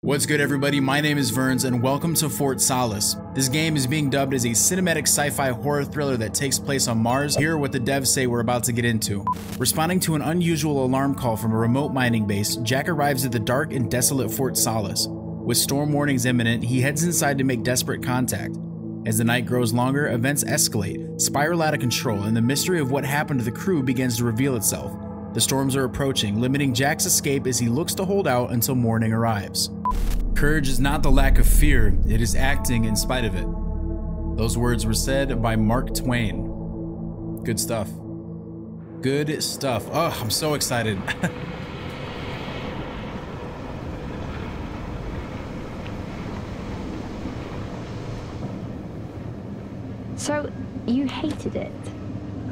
What's good, everybody? My name is Verns and welcome to Fort Solis. This game is being dubbed as a cinematic sci-fi horror thriller that takes place on Mars. Here are what the devs say we're about to get into. Responding to an unusual alarm call from a remote mining base, Jack arrives at the dark and desolate Fort Solis. With storm warnings imminent, he heads inside to make desperate contact. As the night grows longer, events escalate, spiral out of control, and the mystery of what happened to the crew begins to reveal itself. The storms are approaching, limiting Jack's escape as he looks to hold out until morning arrives. Courage is not the lack of fear, it is acting in spite of it. Those words were said by Mark Twain. Good stuff. Good stuff. Oh, I'm so excited. So, you hated it?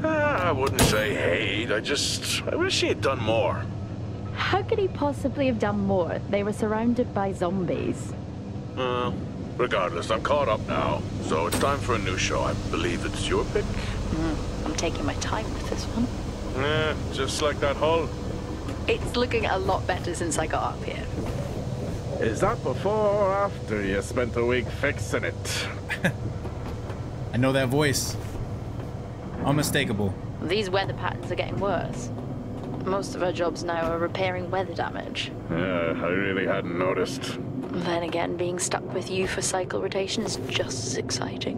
I wouldn't say hate, I wish he had done more. How could he possibly have done more? They were surrounded by zombies. Regardless, I'm caught up now, so it's time for a new show. I believe it's your pick. I'm taking my time with this one. Just like that hull. It's looking a lot better since I got up here. Is that before or after you spent a week fixing it? I know that voice. Unmistakable. These weather patterns are getting worse. Most of our jobs now are repairing weather damage. Yeah, I really hadn't noticed. Then again, being stuck with you for cycle rotation is just as exciting.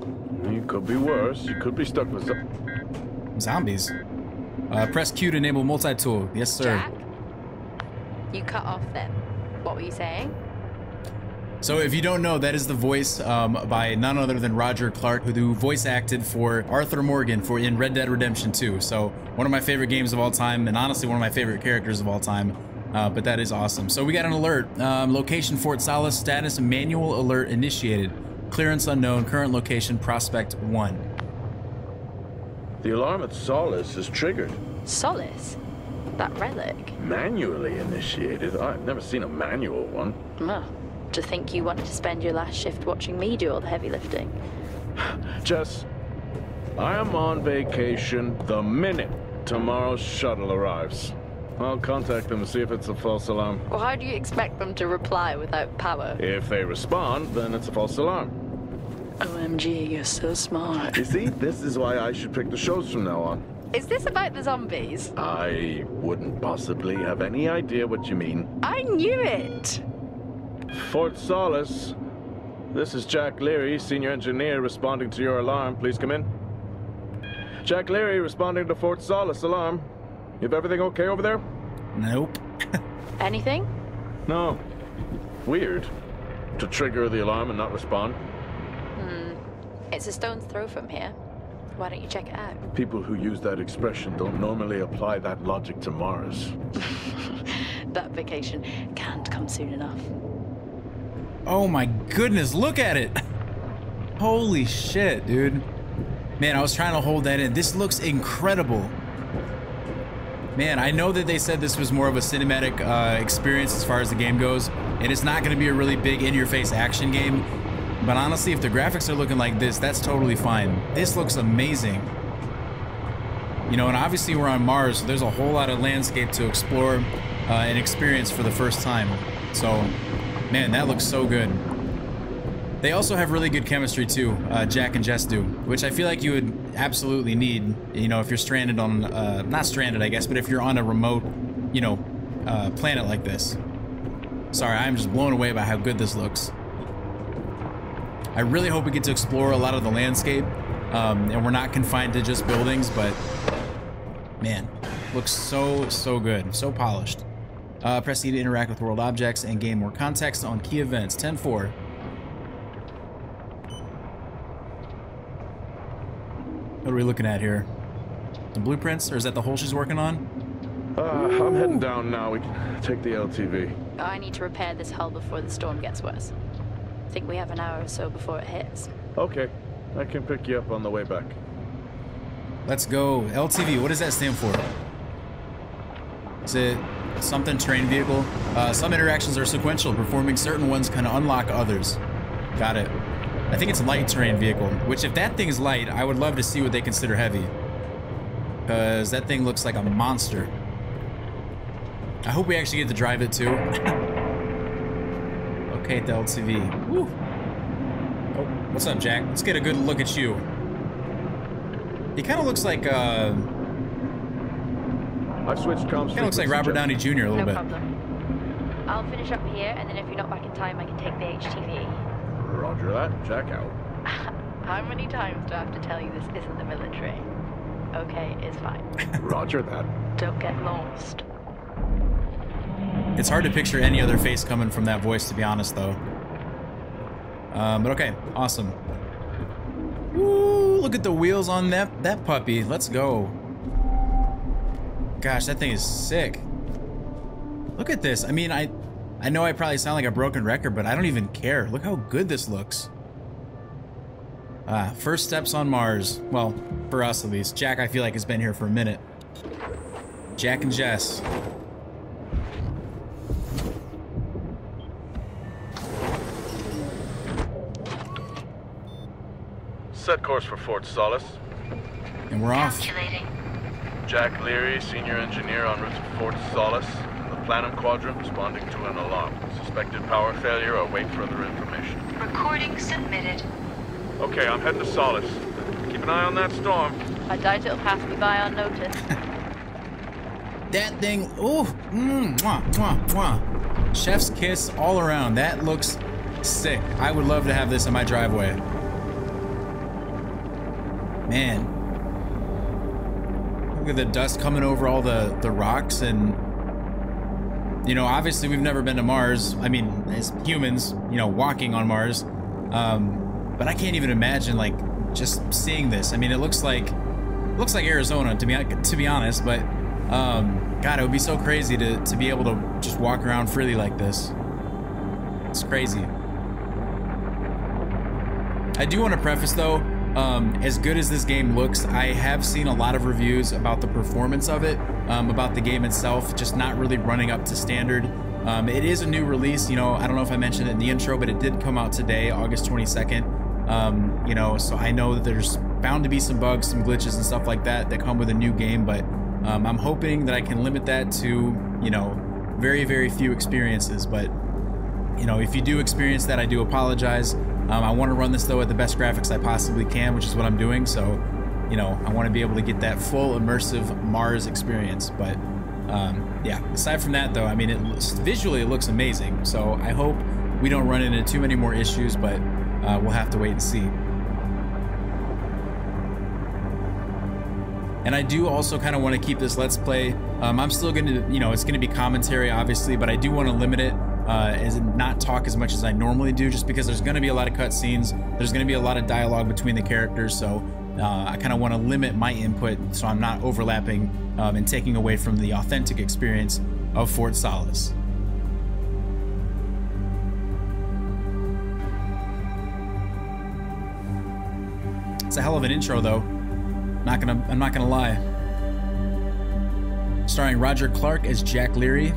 You could be worse. You could be stuck with Zombies. Press Q to enable multi-tool. Yes, sir. Jack? You cut off then. What were you saying? So if you don't know, that is the voice by none other than Roger Clark, who voice acted for Arthur Morgan in Red Dead Redemption 2. So one of my favorite games of all time, and honestly one of my favorite characters of all time. But that is awesome. So we got an alert. Location Fort Solis, status manual alert initiated. Clearance unknown, current location Prospect 1. The alarm at Solis is triggered. Solis? That relic? Manually initiated? I've never seen a manual one. To think you wanted to spend your last shift watching me do all the heavy lifting. Jess, I am on vacation the minute tomorrow's shuttle arrives. I'll contact them and see if it's a false alarm. Well, how do you expect them to reply without power? If they respond, then it's a false alarm. OMG, you're so smart. You see, this is why I should pick the shows from now on. Is this about the zombies? I wouldn't possibly have any idea what you mean. I knew it! Fort Solis. This is Jack Leary, senior engineer, responding to your alarm. Please come in. Jack Leary responding to Fort Solis alarm. You have everything okay over there? Nope. Anything? No. Weird. To trigger the alarm and not respond. It's a stone's throw from here. Why don't you check it out? People who use that expression don't normally apply that logic to Mars. That vacation can't come soon enough. Oh my goodness, look at it. Holy shit, dude. Man, I was trying to hold that in. This looks incredible. Man, I know that they said this was more of a cinematic experience as far as the game goes, and it's not going to be a really big in-your-face action game. But honestly, if the graphics are looking like this, that's totally fine. This looks amazing. You know, and obviously we're on Mars, so there's a whole lot of landscape to explore and experience for the first time. So, man, that looks so good. They also have really good chemistry too, Jack and Jess do, which I feel like you would absolutely need, you know, if you're stranded on, not stranded I guess, but if you're on a remote, you know, planet like this. Sorry, I'm just blown away by how good this looks. I really hope we get to explore a lot of the landscape, and we're not confined to just buildings, but man, looks so good, so polished. Press E to interact with world objects and gain more context on key events. 10-4. What are we looking at here? The blueprints, or is that the hole she's working on? I'm heading down now. We can take the LTV. I need to repair this hull before the storm gets worse. I think we have an hour or so before it hits. Okay, I can pick you up on the way back. Let's go. LTV, what does that stand for? Is it something terrain vehicle? Some interactions are sequential. Performing certain ones can unlock others. Got it. I think it's light terrain vehicle, which if that thing is light, I would love to see what they consider heavy. Because that thing looks like a monster. I hope we actually get to drive it too. Locate the LTV. Woo. Oh, what's up, Jack? Let's get a good look at you. He kind of looks like I've switched comms. Kind of looks like Robert Downey Jr. a little No bit. problem. I'll finish up here, and then if you're not back in time, I can take the HTV. Roger that. Jack out. How many times do I have to tell you this isn't the military? Okay, it's fine. Roger that. Don't get lost. It's hard to picture any other face coming from that voice, to be honest, though. But okay, awesome. Woo, look at the wheels on that puppy. Let's go. Gosh, that thing is sick. Look at this. I mean, I know I probably sound like a broken record, but I don't even care. Look how good this looks. First steps on Mars. Well, for us at least. Jack, I feel like, has been here for a minute. Jack and Jess. Set course for Fort Solis. And we're off. Calculating. Jack Leary, senior engineer en route to Fort Solis. The Planum Quadrant responding to an alarm. Suspected power failure. Await further information. Recording submitted. Okay, I'm heading to Solis. Keep an eye on that storm. I doubt it'll pass me by unnoticed. That thing, ooh, mwah, mwah, mwah. Chef's kiss all around. That looks sick. I would love to have this in my driveway. Man. Look at the dust coming over all the rocks, and you know, obviously we've never been to Mars. I mean, as humans, you know, walking on Mars. But I can't even imagine, like, just seeing this. I mean, it looks like Arizona, to be honest, but God, it would be so crazy to be able to just walk around freely like this. It's crazy. I do want to preface though, as good as this game looks, I have seen a lot of reviews about the performance of it, about the game itself, just not really running up to standard. It is a new release, you know, I don't know if I mentioned it in the intro, but it did come out today, August 22nd. You know, so I know that there's bound to be some bugs, some glitches and stuff like that come with a new game, but I'm hoping that I can limit that to, you know, very, very few experiences. But, you know, if you do experience that, I do apologize. I want to run this, though, at the best graphics I possibly can, which is what I'm doing. So, you know, I want to be able to get that full immersive Mars experience. But, yeah, aside from that, though, I mean, visually it looks amazing. So I hope we don't run into too many more issues, but we'll have to wait and see. And I do also kind of want to keep this Let's Play. I'm still going to, you know, it's going to be commentary, obviously, but I do want to limit it as not talk as much as I normally do, just because there's going to be a lot of cutscenes. There's going to be a lot of dialogue between the characters, so I kind of want to limit my input so I'm not overlapping and taking away from the authentic experience of Fort Solis. It's a hell of an intro, though. I'm not gonna lie. Starring Roger Clark as Jack Leary.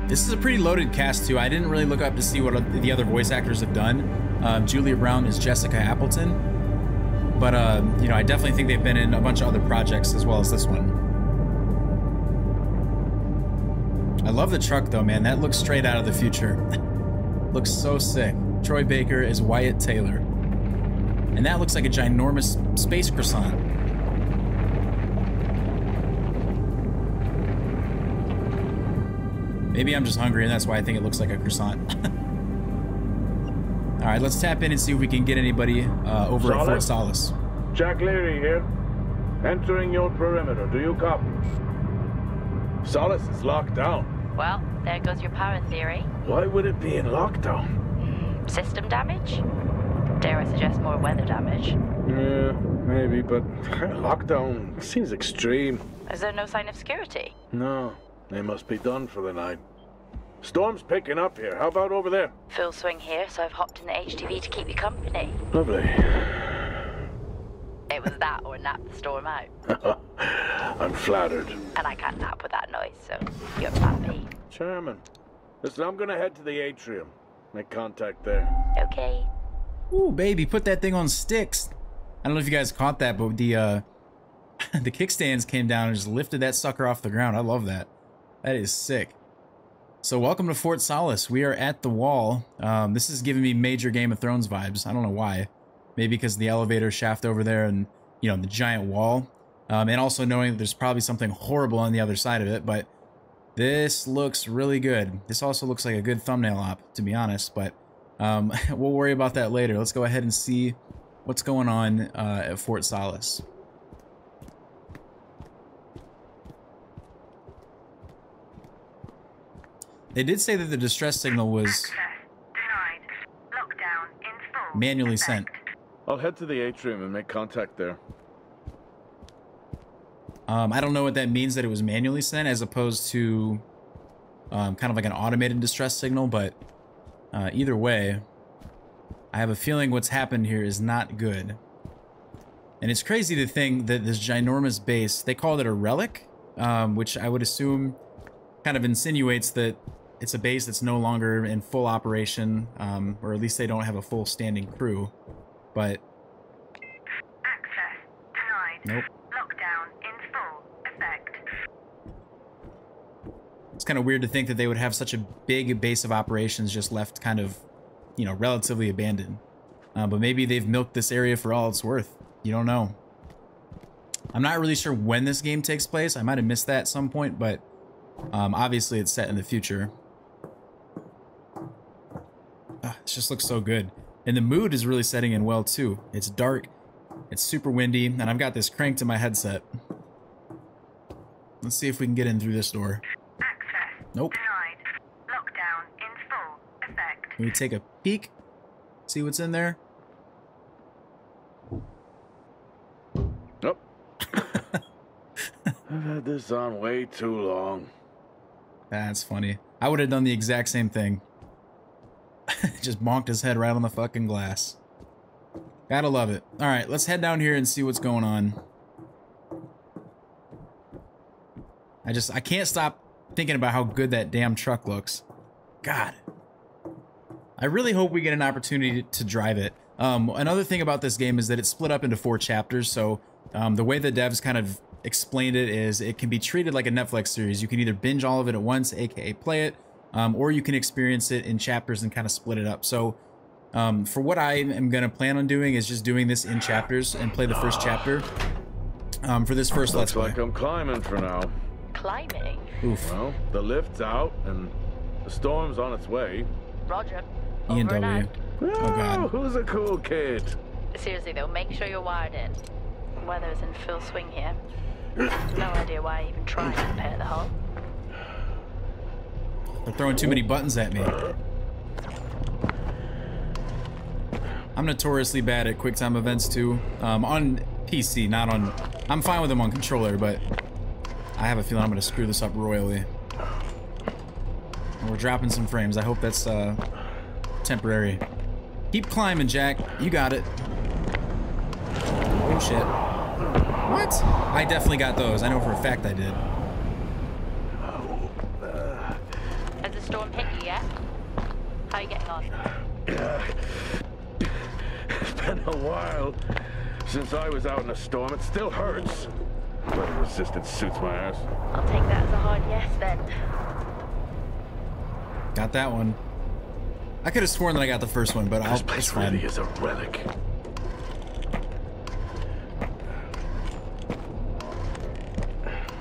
This is a pretty loaded cast too. I didn't really look up to see what the other voice actors have done. Julia Brown is Jessica Appleton, but you know, I definitely think they've been in a bunch of other projects as well as this one. I love the truck though, man. That looks straight out of the future. Looks so sick. Troy Baker is Wyatt Taylor. And that looks like a ginormous space croissant. Maybe I'm just hungry and that's why I think it looks like a croissant. All right, let's tap in and see if we can get anybody over at Fort Solis. Jack Leary here. Entering your perimeter. Do you copy? Solis is locked down. Well, there goes your power theory. Why would it be in lockdown? System damage? Dare I suggest more weather damage? Yeah, maybe, but lockdown seems extreme. Is there no sign of security? No, they must be done for the night. Storm's picking up here. How about over there? Full swing here, so I've hopped in the HTV to keep you company. Lovely. It was that or nap the storm out. I'm flattered. And I can't nap with that noise, so you're happy. Chairman. Listen, I'm gonna head to the atrium. Make contact there. Okay. Ooh, baby, put that thing on sticks. I don't know if you guys caught that, but the the kickstands came down and just lifted that sucker off the ground. I love that. That is sick. So welcome to Fort Solis. We are at the wall. This is giving me major Game of Thrones vibes. I don't know why. Maybe because of the elevator shaft over there and, you know, the giant wall. And also knowing that there's probably something horrible on the other side of it, but this looks really good. This also looks like a good thumbnail op, to be honest, but we'll worry about that later. Let's go ahead and see what's going on at Fort Solis. They did say that the distress signal was manually sent. I'll head to the atrium and make contact there. I don't know what that means, that it was manually sent as opposed to kind of like an automated distress signal, but either way, I have a feeling what's happened here is not good. And it's crazy to think that this ginormous base, they called it a relic, which I would assume kind of insinuates that it's a base that's no longer in full operation, or at least they don't have a full standing crew, but... Access denied. Nope. Lockdown in full effect. It's kind of weird to think that they would have such a big base of operations just left kind of, you know, relatively abandoned. But maybe they've milked this area for all it's worth. You don't know. I'm not really sure when this game takes place. I might have missed that at some point, but obviously it's set in the future. It just looks so good. And the mood is really setting in well, too. It's dark, it's super windy, and I've got this cranked to my headset. Let's see if we can get in through this door. Access Nope. denied. Lockdown in full effect. Can we take a peek? See what's in there? Nope. I've had this on way too long. That's funny. I would have done the exact same thing. Just bonked his head right on the fucking glass. Gotta love it. Alright, let's head down here and see what's going on. I can't stop thinking about how good that damn truck looks. God. I really hope we get an opportunity to drive it. Another thing about this game is that it's split up into 4 chapters, so the way the devs kind of explained it is it can be treated like a Netflix series. You can either binge all of it at once, aka play it, or you can experience it in chapters and kind of split it up. So for what I am going to plan on doing is just doing this in chapters and play the first chapter for this first Let's Play. Looks like I'm climbing for now. Climbing? Oof. Well, the lift's out and the storm's on its way. Roger. E and Over and W. out. Oh god. Who's a cool kid? Seriously though, make sure you're wired in. Weather's in full swing here. No idea why I even tried to repair the hull. They're throwing too many buttons at me. I'm notoriously bad at QuickTime events too. On PC, not on... I'm fine with them on controller, but I have a feeling I'm going to screw this up royally. And we're dropping some frames. I hope that's temporary. Keep climbing, Jack. You got it. Oh, shit. What? I definitely got those. I know for a fact I did. Has the storm hit you yet? How are you getting on? It's been a while since I was out in a storm. It still hurts. Weather resistance suits my ass. I'll take that as a hard yes then. Got that one. I could have sworn that I got the first one, but This place really is a relic.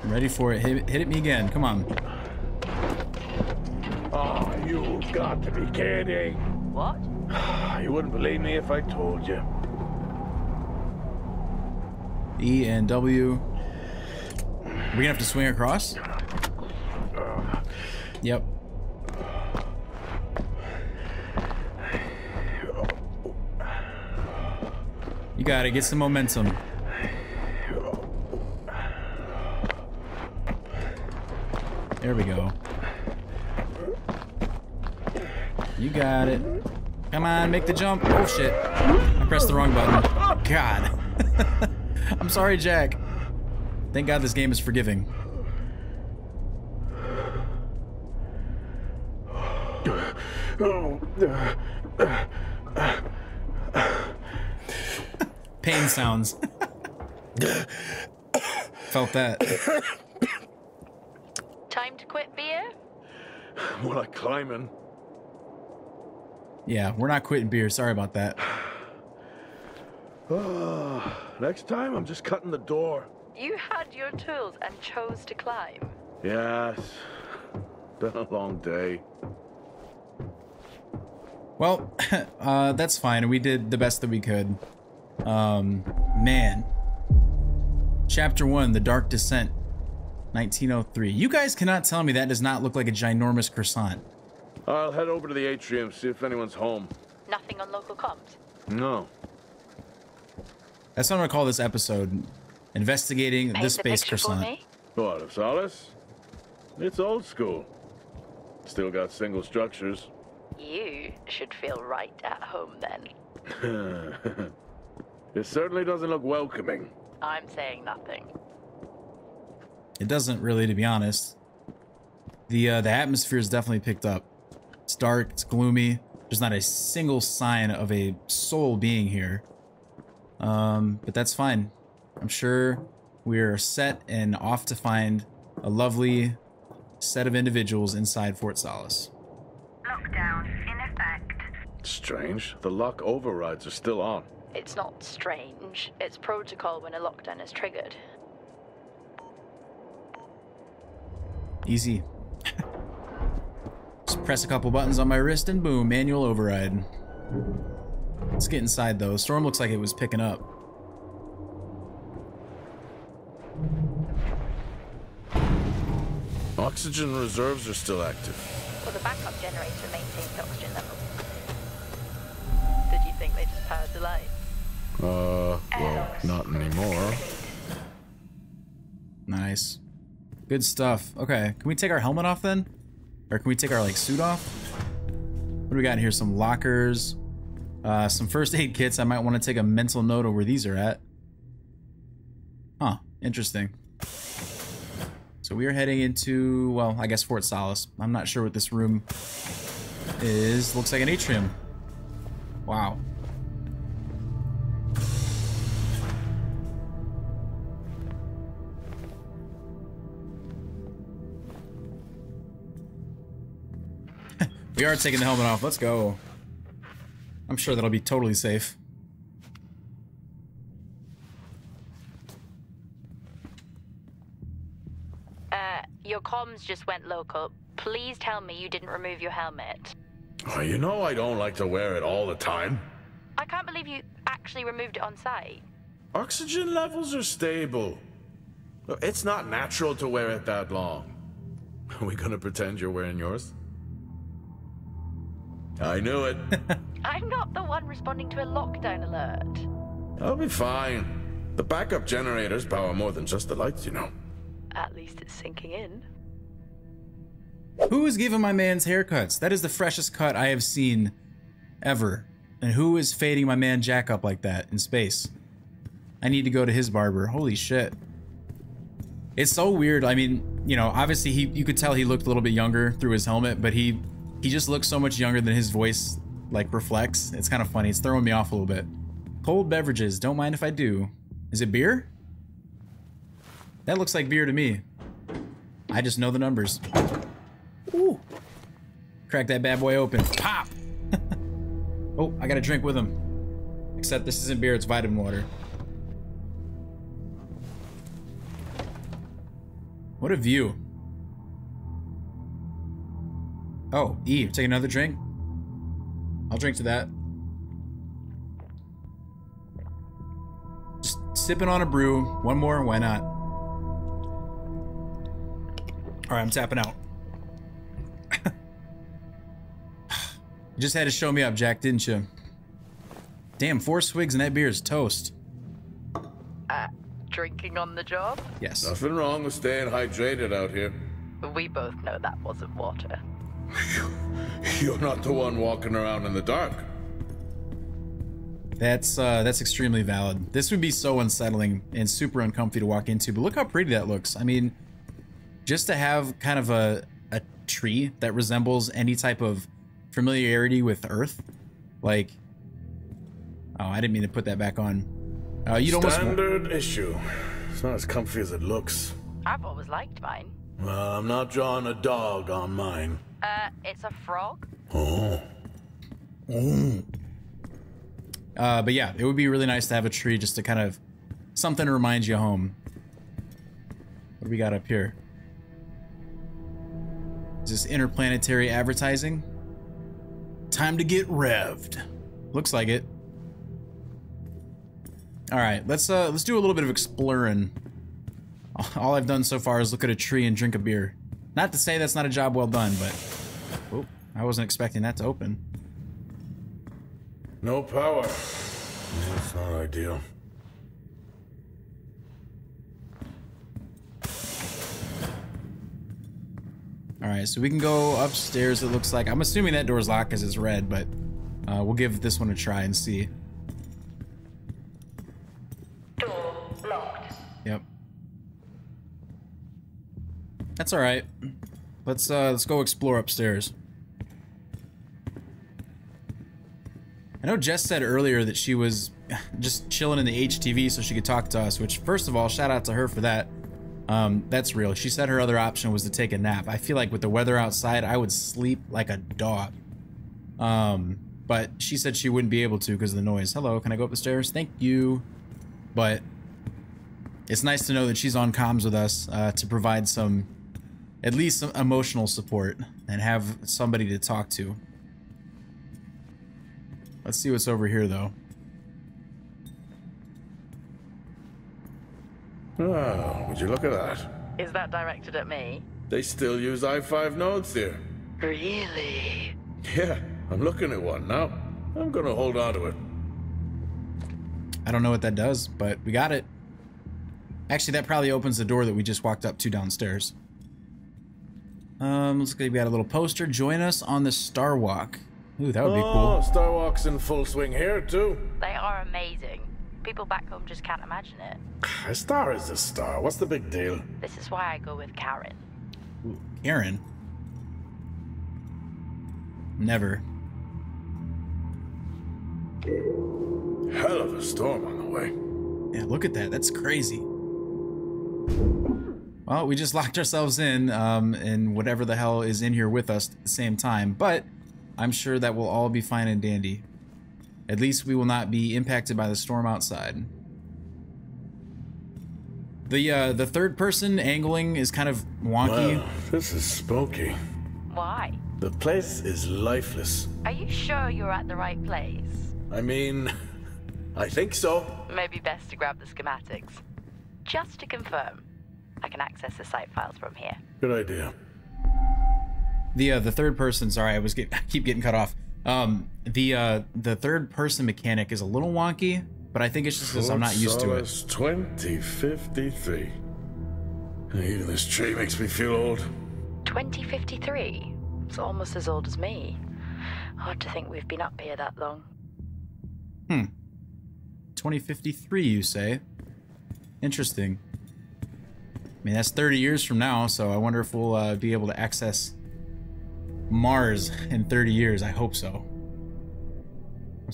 I'm ready for it. Hit it me again. Come on. Oh, you've got to be kidding. What? You wouldn't believe me if I told you. E and W. Are we gonna have to swing across? Yep. You gotta get some momentum. There we go. You got it. Come on, make the jump. Oh shit. I pressed the wrong button. God. I'm sorry, Jack. Thank God this game is forgiving. Pain sounds. Felt that. Time to quit beer? More like climbing. Yeah, we're not quitting beer. Sorry about that. Next time, I'm just cutting the door. You had your tools and chose to climb. Yes. Been a long day. Well, that's fine. We did the best that we could. Man. Chapter 1, The Dark Descent, 1903. You guys cannot tell me that does not look like a ginormous croissant. I'll head over to the atrium, see if anyone's home. Nothing on local comms? No. That's what I'm gonna call this episode. Investigating the space croissant. What, of Solis? It's old school. Still got single structures. You should feel right at home then. It certainly doesn't look welcoming. I'm saying nothing. It doesn't really, to be honest. The atmosphere is definitely picked up. It's dark, it's gloomy. There's not a single sign of a soul being here. But that's fine. I'm sure we're set and off to find a lovely set of individuals inside Fort Solis. Lockdown in effect. Strange. The lock overrides are still on. It's not strange. It's protocol when a lockdown is triggered. Easy. Just press a couple buttons on my wrist and boom, manual override. Let's get inside though. Storm looks like it was picking up. Oxygen reserves are still active. Well, the backup generator maintains oxygen levels. Did you think they just powered the light? Well, not anymore. Nice. Good stuff. Okay, can we take our helmet off then? Or can we take our, like, suit off? What do we got in here? Some lockers. Some first aid kits. I might want to take a mental note of where these are at. Huh. Interesting. So we are heading into, well, I guess Fort Solis. I'm not sure what this room is. Looks like an atrium. Wow. We are taking the helmet off. Let's go. I'm sure that'll be totally safe. Your comms just went local. Please tell me you didn't remove your helmet. Oh, you know I don't like to wear it all the time. I can't believe you actually removed it on site. Oxygen levels are stable. It's not natural to wear it that long. Are we gonna pretend you're wearing yours? I knew it. I'm not the one responding to a lockdown alert. I'll be fine. The backup generators power more than just the lights, you know. At least it's sinking in. Who is giving my man's haircuts? That is the freshest cut I have seen ever. And who is fading my man Jack up like that in space? I need to go to his barber. Holy shit. It's so weird. I mean, you know, obviously you could tell he looked a little bit younger through his helmet, but he just looks so much younger than his voice like reflects. It's kind of funny. It's throwing me off a little bit. Cold beverages. Don't mind if I do. Is it beer? That looks like beer to me. I just know the numbers. Ooh. Crack that bad boy open. Pop! Oh, I got a drink with him. Except this isn't beer, it's vitamin water. What a view. Oh, E, take another drink? I'll drink to that. Just sipping on a brew. One more, why not? Alright, I'm tapping out. You just had to show me up, Jack, didn't you? Damn, 4 swigs and that beer is toast. Drinking on the job? Yes. Nothing wrong with staying hydrated out here. We both know that wasn't water. You're not the one walking around in the dark. That's extremely valid. This would be so unsettling and super uncomfy to walk into, but look how pretty that looks. I mean, just to have kind of a tree that resembles any type of familiarity with Earth, like, oh, I didn't mean to put that back on. You'd almost Standard issue. It's not as comfy as it looks. I've always liked mine. Well, I'm not drawing a dog on mine. It's a frog. Oh. But yeah, it would be really nice to have a tree just to kind of something to remind you of home. What do we got up here? Is this interplanetary advertising? Time to get revved. Looks like it. All right, let's do a little bit of exploring. All I've done so far is look at a tree and drink a beer. Not to say that's not a job well done, but oh, I wasn't expecting that to open. No power. That's not ideal. All right, so we can go upstairs, it looks like. I'm assuming that door's locked because it's red, but we'll give this one a try and see. Door locked. Yep. That's all right. Let's go explore upstairs. I know Jess said earlier that she was just chilling in the HTV so she could talk to us, which, first of all, shout out to her for that. That's real. She said her other option was to take a nap. I feel like with the weather outside, I would sleep like a dog. But she said she wouldn't be able to because of the noise. Hello, can I go up the stairs? Thank you. But it's nice to know that she's on comms with us to provide some, at least some emotional support and have somebody to talk to. Let's see what's over here, though. Oh, would you look at that? Is that directed at me? They still use i5 nodes here. Really? Yeah, I'm looking at one now. I'm gonna hold on to it. I don't know what that does, but we got it. Actually, that probably opens the door that we just walked up to downstairs. Looks like we got a little poster. Join us on the Star Walk. Ooh, that would be cool. Star Walk's in full swing here, too. They are amazing. People back home just can't imagine it. A star is a star. What's the big deal? This is why I go with Karen. Ooh, Karen? Never. Hell of a storm on the way. Yeah, look at that. That's crazy. Well, we just locked ourselves in, and whatever the hell is in here with us at the same time, but I'm sure that we'll all be fine and dandy. At least we will not be impacted by the storm outside. The third person angling is kind of wonky. Wow, this is spooky. Why? The place is lifeless. Are you sure you're at the right place? I mean, I think so. Maybe best to grab the schematics. Just to confirm, I can access the site files from here. Good idea. The third person, sorry, I keep getting cut off. The third person mechanic is a little wonky, but I think it's just because I'm not used to it. 2053. Even this tree makes me feel old. 2053? It's almost as old as me. Hard to think we've been up here that long. 2053, you say? Interesting. I mean, that's 30 years from now, so I wonder if we'll be able to access Mars in 30 years. I hope so.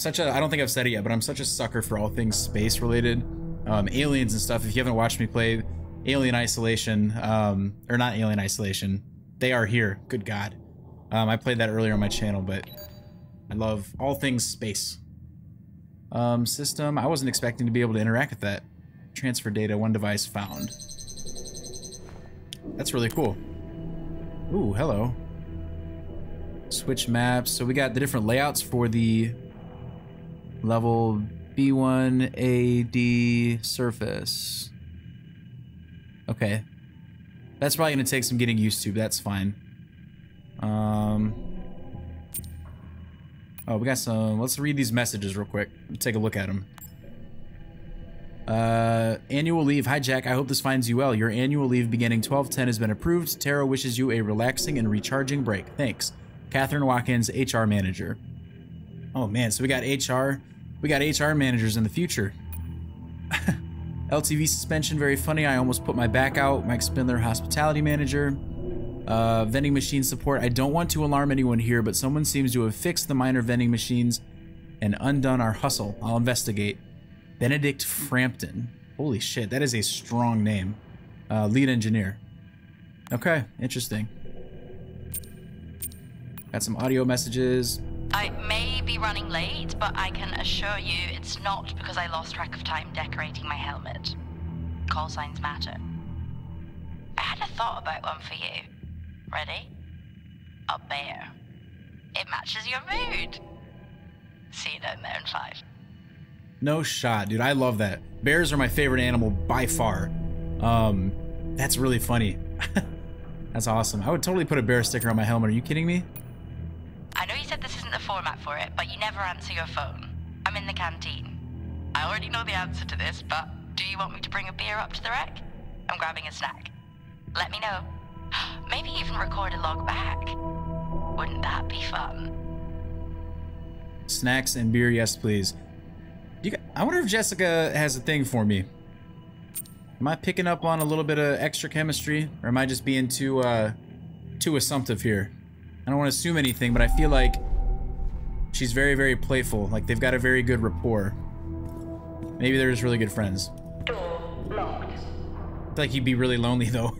I don't think I've said it yet, but I'm such a sucker for all things space related. Aliens and stuff. If you haven't watched me play Alien Isolation, or not Alien Isolation, They Are Here. Good God. I played that earlier on my channel, but I love all things space. System. I wasn't expecting to be able to interact with that. Transfer data, one device found. That's really cool. Ooh, hello. Switch maps. So we got the different layouts for the level B1 AD surface. Okay. That's probably going to take some getting used to, but that's fine. Oh, we got some... Let's read these messages real quick. Take a look at them. Annual leave. Hi, Jack. I hope this finds you well. Your annual leave beginning 12/10 has been approved. Tara wishes you a relaxing and recharging break. Thanks. Catherine Watkins, HR manager. Oh, man. So we got HR. We got HR managers in the future. LTV suspension. Very funny. I almost put my back out. Mike Spindler, hospitality manager. Vending machine support. I don't want to alarm anyone here, but someone seems to have fixed the minor vending machines and undone our hustle. I'll investigate. Benedict Frampton. Holy shit, that is a strong name. Lead engineer. Okay, interesting. Got some audio messages. I may be running late, but I can assure you it's not because I lost track of time decorating my helmet. Call signs matter. I had a thought about one for you. Ready? A bear. It matches your mood. See you down there in 5. No shot, dude. I love that. Bears are my favorite animal by far. That's really funny. That's awesome. I would totally put a bear sticker on my helmet. Are you kidding me? I know you said this isn't the format for it, but you never answer your phone. I'm in the canteen. I already know the answer to this, but do you want me to bring a beer up to the wreck? I'm grabbing a snack. Let me know. Maybe even record a log back. Wouldn't that be fun? Snacks and beer, yes please. I wonder if Jessica has a thing for me. Am I picking up on a little bit of extra chemistry, or am I just being too assumptive here? I don't want to assume anything, but I feel like she's very, very playful. Like they've got a very good rapport. Maybe they're just really good friends. Door locked. I feel like you'd be really lonely though.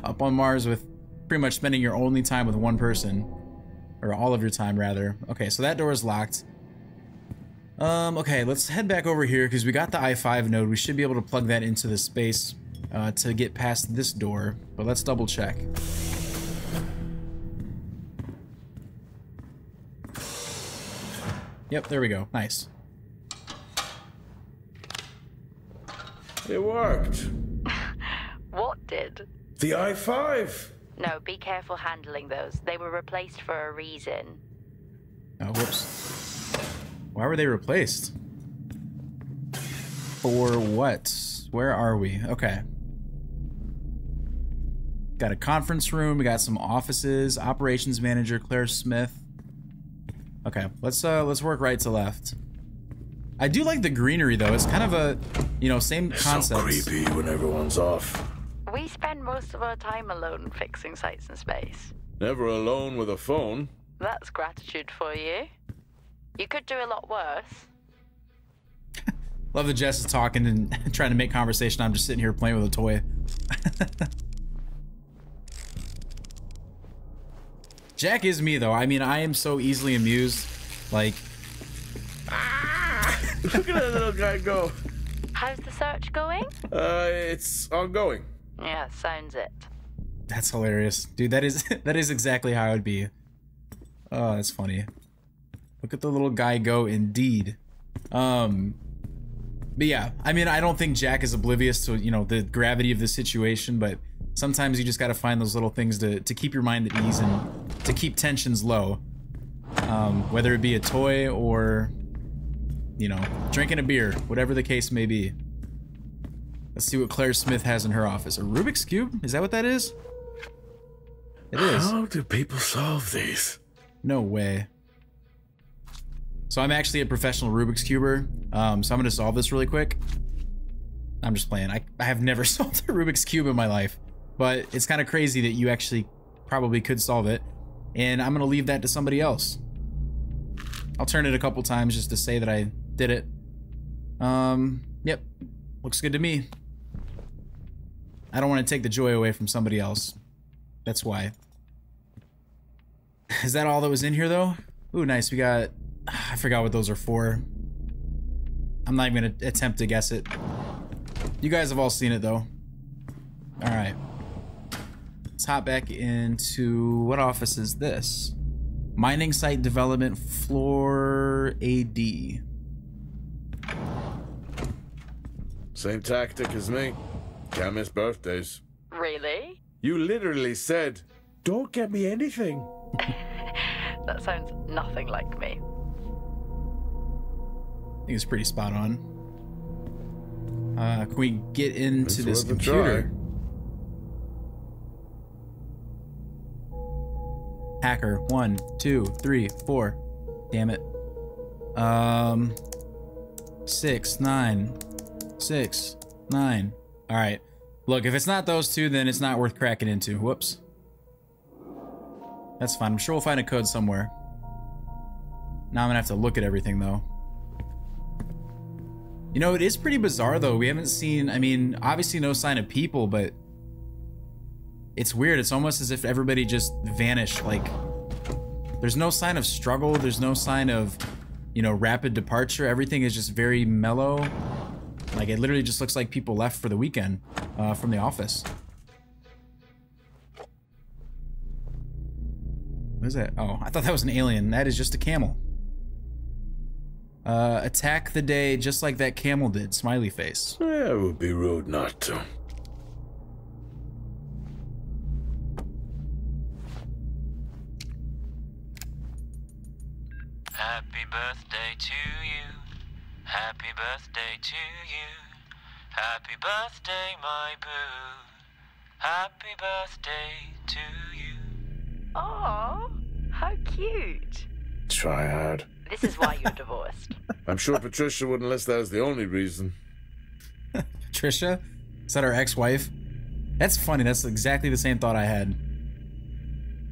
Up on Mars with pretty much spending your only time with one person. Or all of your time, rather. Okay, so that door is locked. Okay, let's head back over here because we got the i5 node. We should be able to plug that into the space to get past this door. But let's double check. Yep, there we go. Nice. It worked. What did? The i5. No, be careful handling those. They were replaced for a reason. Oh, whoops. Why were they replaced? For what? Where are we? Okay. Got a conference room. We got some offices. Operations manager Claire Smith. Okay, let's work right to left. I do like the greenery though. It's kind of a, you know, same concept. So creepy when everyone's off. We spend most of our time alone fixing sites in space. Never alone with a phone. That's gratitude for you. You could do a lot worse. Love that Jess is talking and trying to make conversation. I'm just sitting here playing with a toy. Jack is me though. I mean, I am so easily amused. Like, look at that little guy go. How's the search going? It's ongoing. Yeah, sounds it. that's hilarious, dude. That is exactly how it would be. Oh, that's funny. Look at the little guy go, indeed. But yeah, I mean, I don't think Jack is oblivious to, you know, the gravity of the situation, but sometimes you just gotta find those little things to keep your mind at ease and to keep tensions low. Whether it be a toy or, you know, drinking a beer, whatever the case may be. Let's see what Claire Smith has in her office. A Rubik's Cube? Is that what that is? It is. How do people solve these? No way. So I'm actually a professional Rubik's Cuber, so I'm gonna solve this really quick. I'm just playing. I have never solved a Rubik's Cube in my life, but it's kind of crazy that you actually probably could solve it, and I'm gonna leave that to somebody else. I'll turn it a couple times just to say that I did it. Yep, looks good to me. I don't want to take the joy away from somebody else. That's why. Is that all that was in here though? Ooh, nice. We got, I forgot what those are for. I'm not even gonna attempt to guess it. You guys have all seen it though. All right. Let's hop back into, what office is this? Mining site development floor AD. Same tactic as me. Can't miss birthdays. Really? You literally said, "Don't get me anything." That sounds nothing like me. I think it's pretty spot on. Can we get into this It's worth a computer? Hacker, 1, 2, 3, 4. Damn it. 6, 9. 6, 9. Alright. Look, if it's not those two, then it's not worth cracking into. Whoops. That's fine. I'm sure we'll find a code somewhere. Now I'm gonna have to look at everything, though. You know, it is pretty bizarre, though. We haven't seen, I mean, obviously no sign of people, but it's weird. It's almost as if everybody just vanished, like, There's no sign of struggle. There's no sign of, you know, rapid departure. Everything is just very mellow. Like, it literally just looks like people left for the weekend from the office. What is that? Oh, I thought that was an alien. That is just a camel. Attack the day just like that camel did. Smiley face. Yeah, it would be rude not to. Happy birthday to you. Happy birthday to you. Happy birthday, my boo. Happy birthday to you. Oh, how cute. Try hard. This is why you're divorced. I'm sure Patricia wouldn't list that as the only reason. Patricia? Is that our ex-wife? That's funny. That's exactly the same thought I had.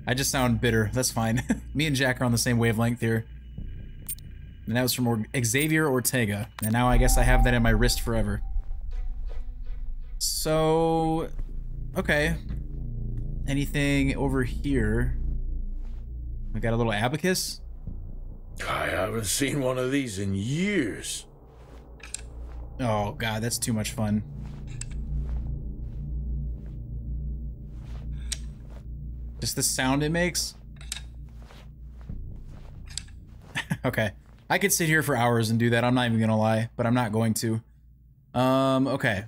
I just sound bitter. That's fine. Me and Jack are on the same wavelength here. And that was from Xavier Ortega. And now I guess I have that in my wrist forever. So... okay. Anything over here? We got a little abacus? I haven't seen one of these in years. Oh god, that's too much fun. Just the sound it makes? Okay. I could sit here for hours and do that, I'm not even gonna lie, but I'm not going to. Okay.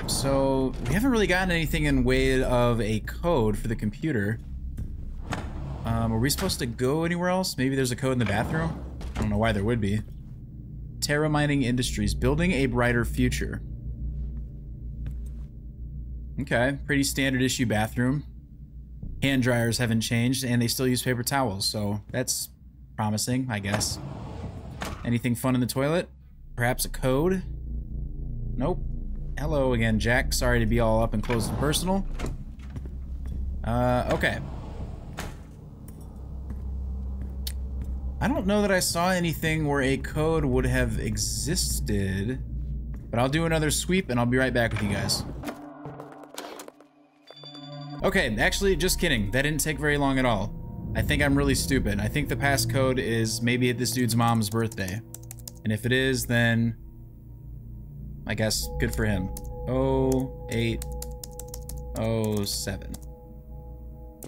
So, we haven't really gotten anything in way of a code for the computer. Are we supposed to go anywhere else? Maybe there's a code in the bathroom? I don't know why there would be. Terra Mining Industries, building a brighter future. Okay, pretty standard issue bathroom. Hand dryers haven't changed, and they still use paper towels, so that's promising, I guess. Anything fun in the toilet? Perhaps a code? Nope. Hello again, Jack. Sorry to be all up and close and personal. Okay. I don't know that I saw anything where a code would have existed, but I'll do another sweep and I'll be right back with you guys. Okay, actually, just kidding. That didn't take very long at all. I think I'm really stupid. I think the passcode is maybe this dude's mom's birthday. And if it is, then I guess good for him. 0807.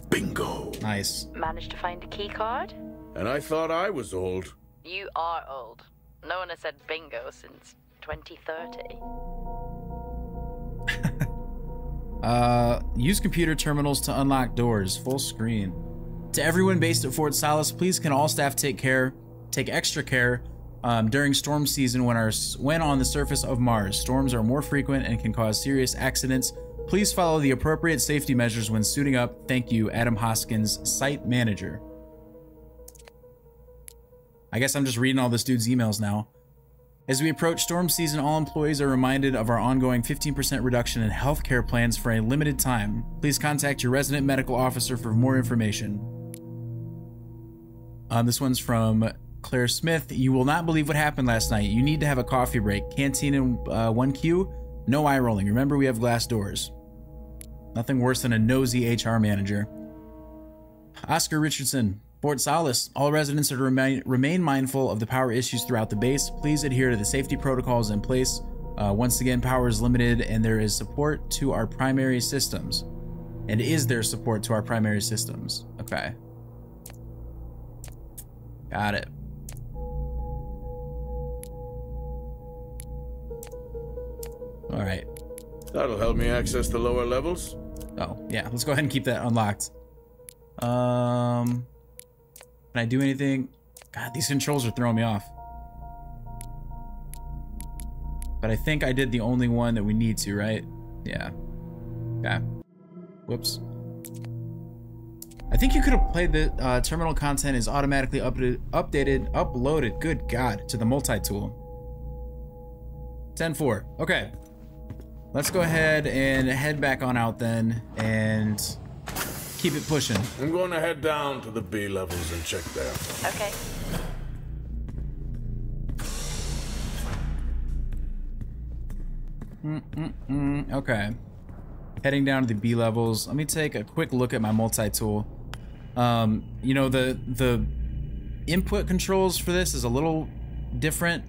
Bingo. Nice. Managed to find a key card? And I thought I was old. You are old. No one has said bingo since 2030. Use computer terminals to unlock doors. Full screen. To everyone based at Fort Solis, please can all staff take extra care during storm season when on the surface of Mars. Storms are more frequent and can cause serious accidents. Please follow the appropriate safety measures when suiting up. Thank you, Adam Hoskins, Site Manager. I guess I'm just reading all this dude's emails now. As we approach storm season, all employees are reminded of our ongoing 15% reduction in healthcare plans for a limited time. Please contact your resident medical officer for more information. This one's from Claire Smith. You will not believe what happened last night. You need to have a coffee break. Canteen in 1Q. No eye rolling. Remember, we have glass doors. Nothing worse than a nosy HR manager. Oscar Richardson. Fort Solis. All residents are to remain mindful of the power issues throughout the base. Please adhere to the safety protocols in place. Once again, power is limited and there is support to our primary systems. And is there support to our primary systems? Okay. Got it. All right. That'll help me access the lower levels. Oh, yeah. Let's go ahead and keep that unlocked. Can I do anything? God, these controls are throwing me off. But I think I did the only one that we need to, right? Yeah. Okay. Whoops. I think you could have played the terminal content is automatically uploaded, good God, to the multi-tool. 10-4. Okay. Let's go ahead and head back on out then and keep it pushing. I'm going to head down to the B levels and check there. Okay. Okay. Heading down to the B levels. Let me take a quick look at my multi-tool. You know, the input controls for this is a little different,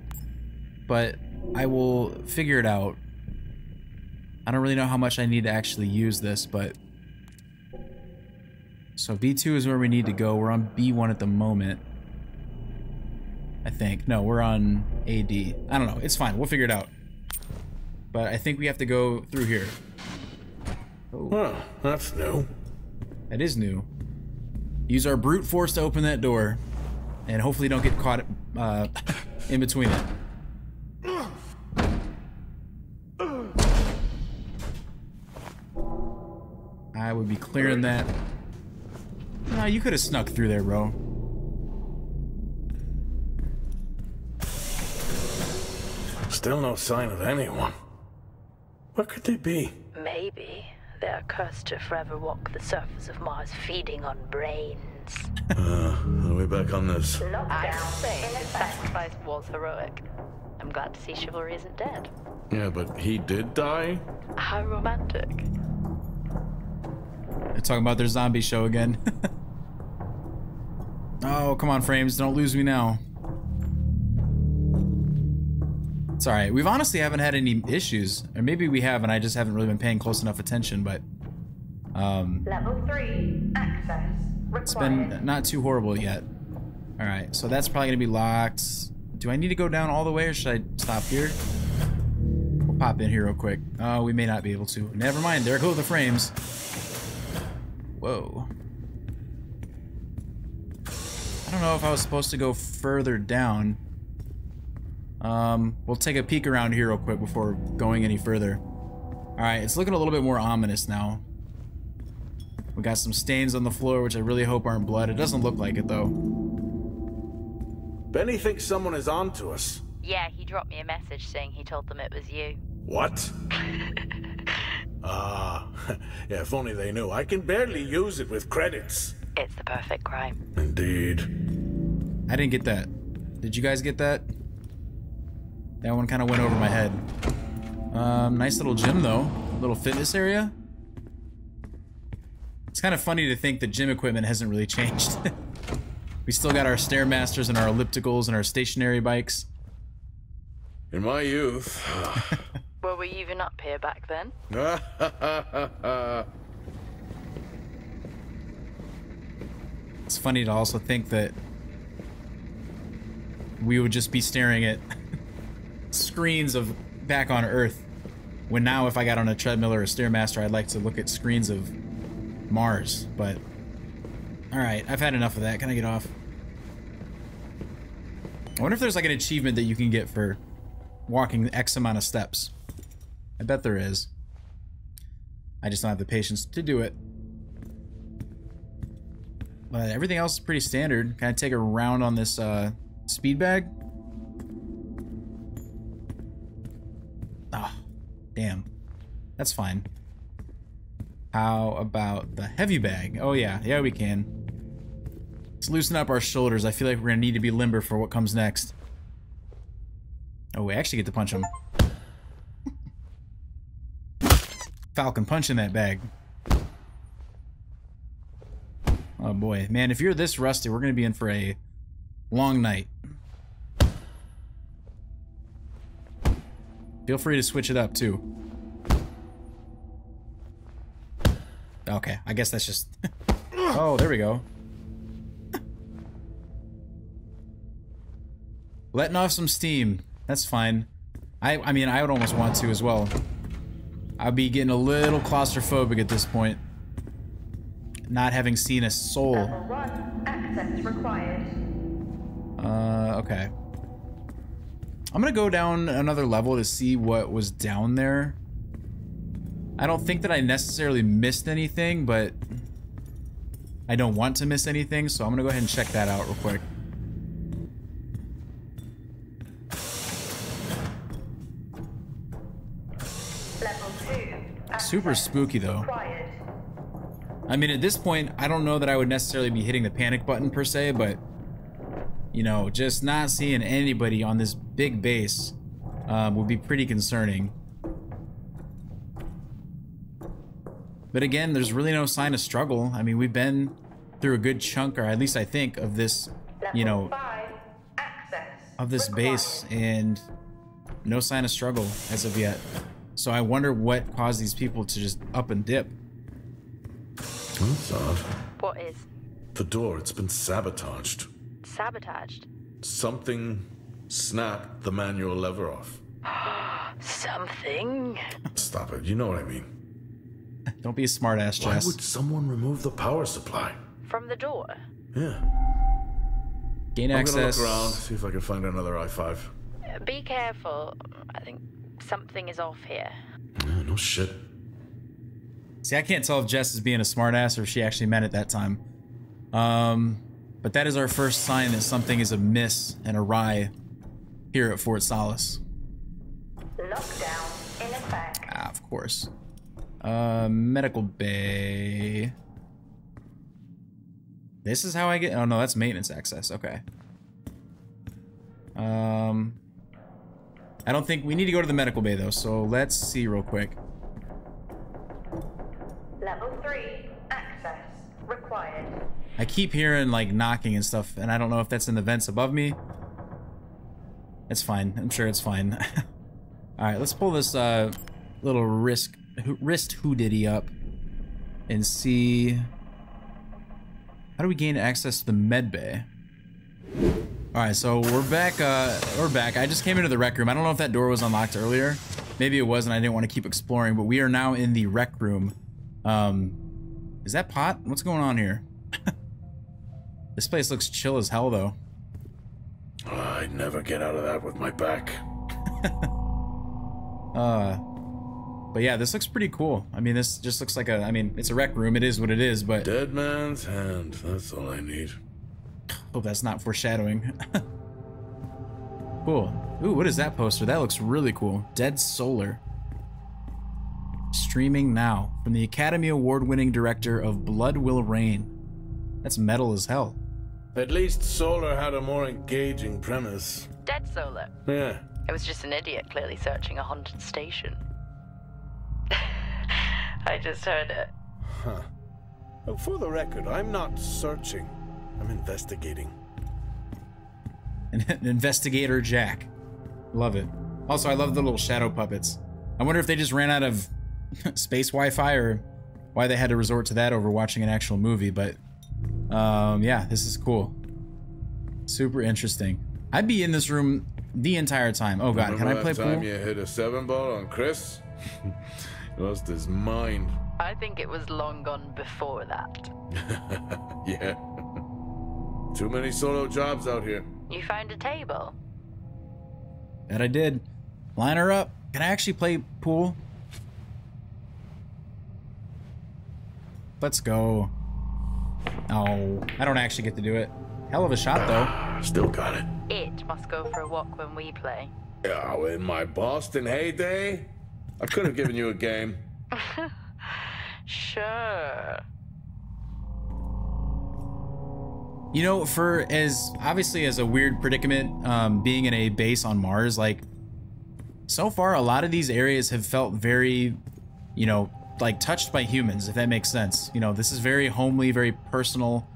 but I will figure it out. I don't really know how much I need to actually use this, but... So B2 is where we need to go. We're on B1 at the moment. I think. No, we're on AD. I don't know. It's fine. We'll figure it out. But I think we have to go through here. Oh. Well, that's new. That is new. Use our brute force to open that door. And hopefully don't get caught in between it. I would be clearing that. Nah, you could have snuck through there, bro. Still no sign of anyone. Where could they be? Maybe they're cursed to forever walk the surface of Mars feeding on brains. Are we back on this? I say his sacrifice was heroic. I'm glad to see chivalry isn't dead. Yeah, but he did die? How romantic. They're talking about their zombie show again. Oh, come on, frames. Don't lose me now. It's alright. We've honestly haven't had any issues. Or maybe we have and I just haven't really been paying close enough attention, but... Level 3, access required. It's been not too horrible yet. Alright, so that's probably gonna be locked. Do I need to go down all the way or should I stop here? We'll pop in here real quick. Oh, we may not be able to. Never mind, there go the frames. Whoa. I don't know if I was supposed to go further down. We'll take a peek around here real quick before going any further. Alright, it's looking a little bit more ominous now. We got some stains on the floor, which I really hope aren't blood. It doesn't look like it, though. Benny thinks someone is on to us. Yeah, he dropped me a message saying he told them it was you. What? Yeah, if only they knew. I can barely use it with credits. It's the perfect crime. Indeed. I didn't get that. Did you guys get that? That one kind of went over my head. Nice little gym, though. Little fitness area. It's kind of funny to think that gym equipment hasn't really changed. We still got our Stairmasters and our ellipticals and our stationary bikes. In my youth... Were we even up here back then? It's funny to also think that we would just be staring at screens of back on Earth, when now if I got on a treadmill or a Stairmaster, I'd like to look at screens of Mars, but... Alright, I've had enough of that. Can I get off? I wonder if there's like an achievement that you can get for walking X amount of steps. I bet there is. I just don't have the patience to do it. But everything else is pretty standard. Can I take a round on this speed bag? Ah, damn. That's fine. How about the heavy bag? Oh yeah, yeah we can. Let's loosen up our shoulders. I feel like we're gonna need to be limber for what comes next. Oh, we actually get to punch him. Falcon punch in that bag. Oh boy, man, if you're this rusty, we're gonna be in for a long night. Feel free to switch it up too. Okay, I guess that's just... Oh, there we go. Letting off some steam. That's fine. I mean, I would almost want to as well. I'd be getting a little claustrophobic at this point. Not having seen a soul. Level 1, access required. Okay. I'm gonna go down another level to see what was down there. I don't think that I necessarily missed anything, but I don't want to miss anything, so I'm gonna go ahead and check that out real quick. Level 2, Super spooky though. required. I mean, at this point, I don't know that I would necessarily be hitting the panic button per se, but you know, just not seeing anybody on this big base would be pretty concerning. But again, there's really no sign of struggle. I mean, we've been through a good chunk, or at least I think, of this, you know, of this base, and no sign of struggle as of yet. So I wonder what caused these people to just up and dip. That's odd. What is? The door, it's been sabotaged. Sabotaged? Something snapped the manual lever off. Something? Stop it, you know what I mean. Don't be a smartass, Why Jess. would someone remove the power supply? From the door? Yeah. Gain I'm access. gonna look around, see if I can find another i5. Be careful. I think something is off here. Yeah, no shit. See, I can't tell if Jess is being a smartass or if she actually meant it that time. But that is our first sign that something is amiss and awry here at Fort Solis. Lockdown in effect. Ah, of course. Medical bay. This is how I get. Oh no, that's maintenance access. Okay. I don't think we need to go to the medical bay though. So let's see real quick. Level 3 access required. I keep hearing like knocking and stuff, and I don't know if that's in the vents above me. It's fine. I'm sure it's fine. All right, let's pull this little wrist hoodity up and see. How do we gain access to the med bay? All right, so we're back. We're back. I just came into the rec room. I don't know if that door was unlocked earlier. Maybe it was, and I didn't want to keep exploring. But we are now in the rec room. Is that pot? What's going on here? This place looks chill as hell, though. I'd never get out of that with my back. But yeah, this looks pretty cool. I mean, this just looks like a. I mean, it's a rec room. It is what it is. But Dead man's hand. That's all I need. hope that's not foreshadowing. Cool. Ooh, what is that poster? That looks really cool. Dead Solar. Streaming now from the Academy Award-winning director of Blood Will Rain. That's metal as hell. At least Solar had a more engaging premise. Dead Solar. Yeah. It was just an idiot clearly searching a haunted station. I just heard it. Huh. Well, for the record, I'm not searching. I'm investigating. Investigator Jack. Love it. Also, I love the little shadow puppets. I wonder if they just ran out of space Wi-Fi or why they had to resort to that over watching an actual movie, but yeah, this is cool. Super interesting. I'd be in this room the entire time. Oh god, can I play pool? Remember that time you hit a 7-ball on Chris? Lost his mind. I think it was long gone before that. Yeah. Too many solo jobs out here. You found a table? That I did. Line her up. Can I actually play pool? Let's go. Oh, I don't actually get to do it. Hell of a shot, though. Still got it. It must go for a walk when we play. Oh, in my Boston heyday, I could have given you a game. Sure. You know, for as obviously as a weird predicament, being in a base on Mars, like so far, a lot of these areas have felt very, you know, like touched by humans, if that makes sense. You know, this is very homely, very personal,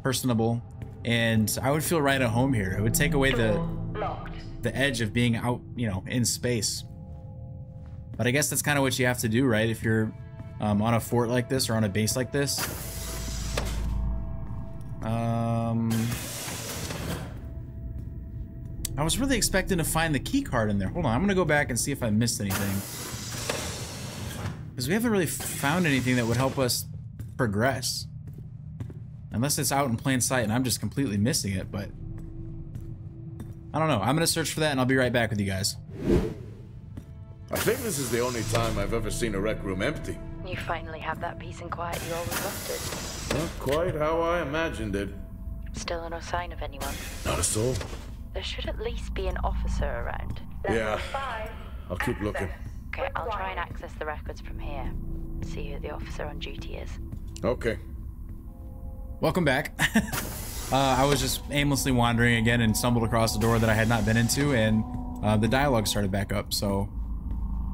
personable, and I would feel right at home here. It would take away the edge of being out, you know, in space. But I guess that's kind of what you have to do, right? If you're on a fort like this or on a base like this. I was really expecting to find the key card in there. Hold on, I'm gonna go back and see if I missed anything. Because we haven't really found anything that would help us progress. Unless it's out in plain sight and I'm just completely missing it, but... I don't know. I'm gonna search for that and I'll be right back with you guys. I think this is the only time I've ever seen a rec room empty. You finally have that peace and quiet you always wanted. Not quite how I imagined it. Still no sign of anyone. Not a soul. There should at least be an officer around. Yeah. I'll keep looking. Okay, I'll try and access the records from here. See who the officer on duty is. Okay. Welcome back. I was just aimlessly wandering again and stumbled across a door that I had not been into, and the dialogue started back up, so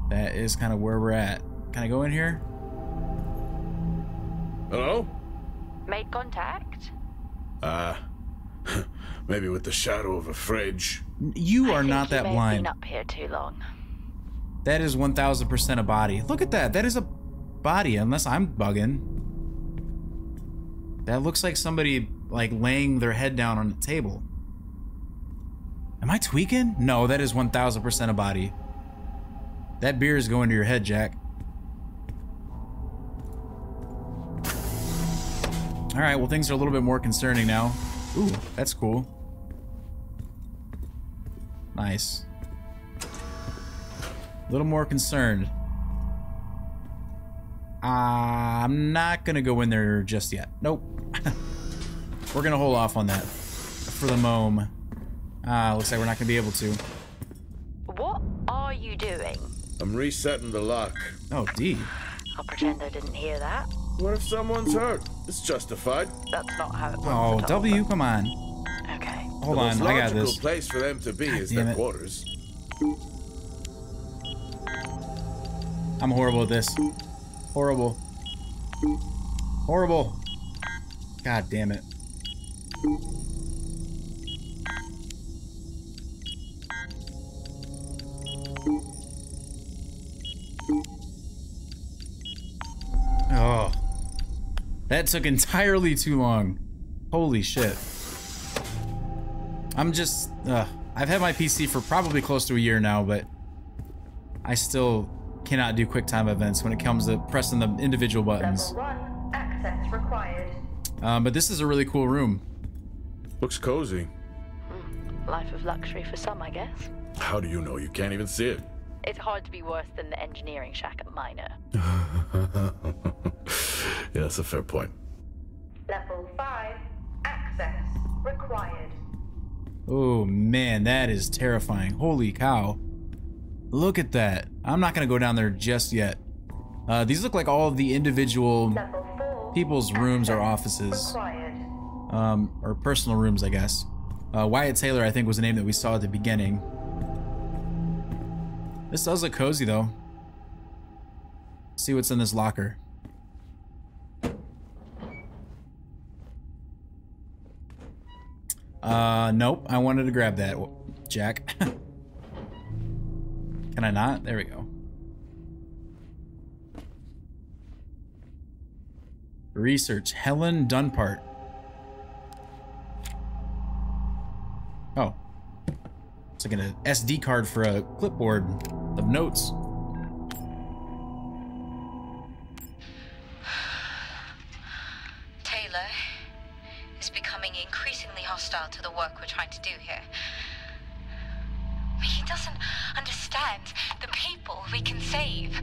that is kind of where we're at. Can I go in here? Hello? Made contact? Maybe with the shadow of a fridge. You are not that Been blind. up here too long. That is 1000% a body. Look at that. That is a body, unless I'm bugging. That looks like somebody like laying their head down on a table. Am I tweaking? No, that is 1000% a body. That beer is going to your head, Jack. All right, well, things are a little bit more concerning now. Ooh, that's cool. Nice. A little more concerned. I'm not gonna go in there just yet. Nope. We're gonna hold off on that for the moment. Looks like we're not gonna be able to. What are you doing? I'm resetting the lock. Oh, D. I'll pretend I didn't hear that. What if someone's hurt? It's justified. That's not how it works. Oh, at all, W, come on. but- Okay. Hold The on, most I got logical this. place for them to be is damn their it. quarters. I'm horrible at this. Horrible. Horrible. God damn it. Oh. That took entirely too long. Holy shit. I'm just... I've had my PC for probably close to a year now, but I still cannot do QuickTime events when it comes to pressing the individual buttons. Level 1, access required. But this is a really cool room. Looks cozy. Life of luxury for some, I guess. How do you know? You can't even see it. It's hard to be worse than the engineering shack at Minor. Yeah, that's a fair point. Level 5, access required. Oh man, that is terrifying. Holy cow. Look at that. I'm not gonna go down there just yet. These look like all of the individual Level 4, people's rooms or offices. required. Or personal rooms, I guess. Wyatt Taylor, I think, was the name that we saw at the beginning. This does look cozy, though. See what's in this locker. Nope. I wanted to grab that, Jack. Can I not? There we go. Research. Helen Dunpart. Oh. It's like an SD card for a clipboard of notes. Taylor is becoming increasingly hostile to the work we're trying to do here. He doesn't understand the people we can save.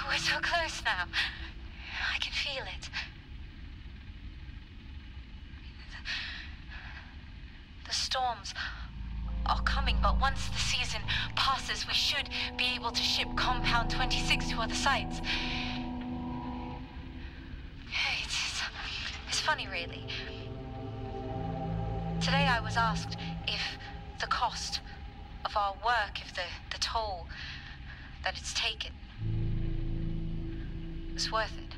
We're so close now. I can feel it. The storms are coming, but once the season passes, we should be able to ship Compound 26 to other sites. It's funny, really. Today I was asked if the cost of our work, if the toll that it's taken, is worth it.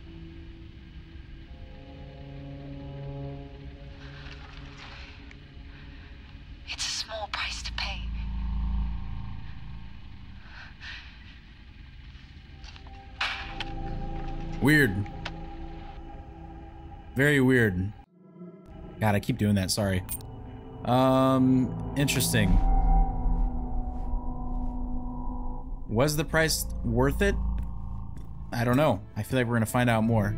It's a small price to pay. Weird. Very weird. God, I keep doing that, sorry. Interesting. Was the price worth it? I don't know. I feel like we're gonna find out more.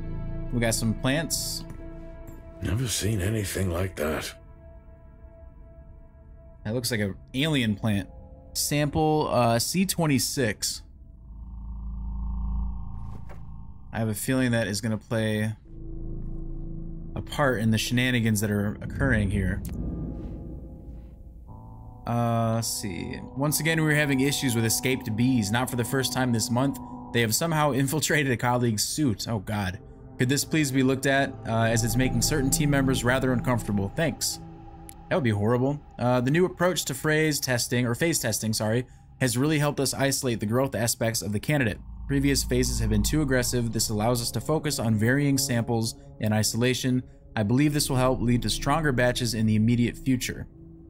We got some plants. Never seen anything like that. That looks like an alien plant. Sample C26. I have a feeling that is going to play a part in the shenanigans that are occurring here. Let's see. Once again, we're having issues with escaped bees. Not for the first time this month. They have somehow infiltrated a colleague's suit. Oh God. Could this please be looked at, as it's making certain team members rather uncomfortable? Thanks. That would be horrible. The new approach to phase testing, sorry, has really helped us isolate the growth aspects of the candidate. Previous phases have been too aggressive. This allows us to focus on varying samples in isolation. I believe this will help lead to stronger batches in the immediate future.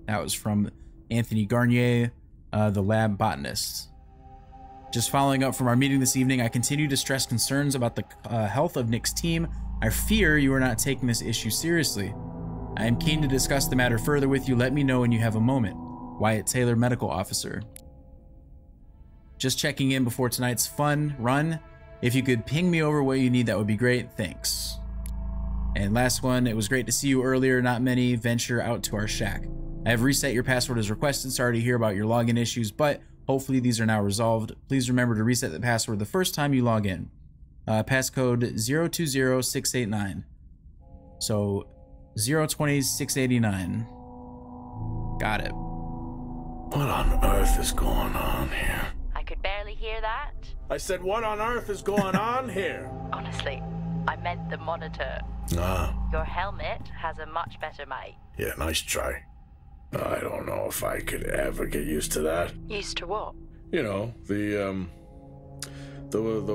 That was from Anthony Garnier, the lab botanist. Just following up from our meeting this evening, I continue to stress concerns about the health of Nick's team. I fear you are not taking this issue seriously. I am keen to discuss the matter further with you. Let me know when you have a moment. Wyatt Taylor, Medical Officer. Just checking in before tonight's fun run. If you could ping me over what you need, that would be great. Thanks. And last one, it was great to see you earlier. Not many venture out to our shack. I have reset your password as requested. Sorry to hear about your login issues, but hopefully these are now resolved. Please remember to reset the password the first time you log in. Passcode 020689. So 020689. Got it. What on earth is going on here? I could barely hear that. I said, what on earth is going on here? Honestly, I meant the monitor. Ah. Your helmet has a much better mic. Yeah, nice try. I don't know if I could ever get used to that. Used to what? You know, the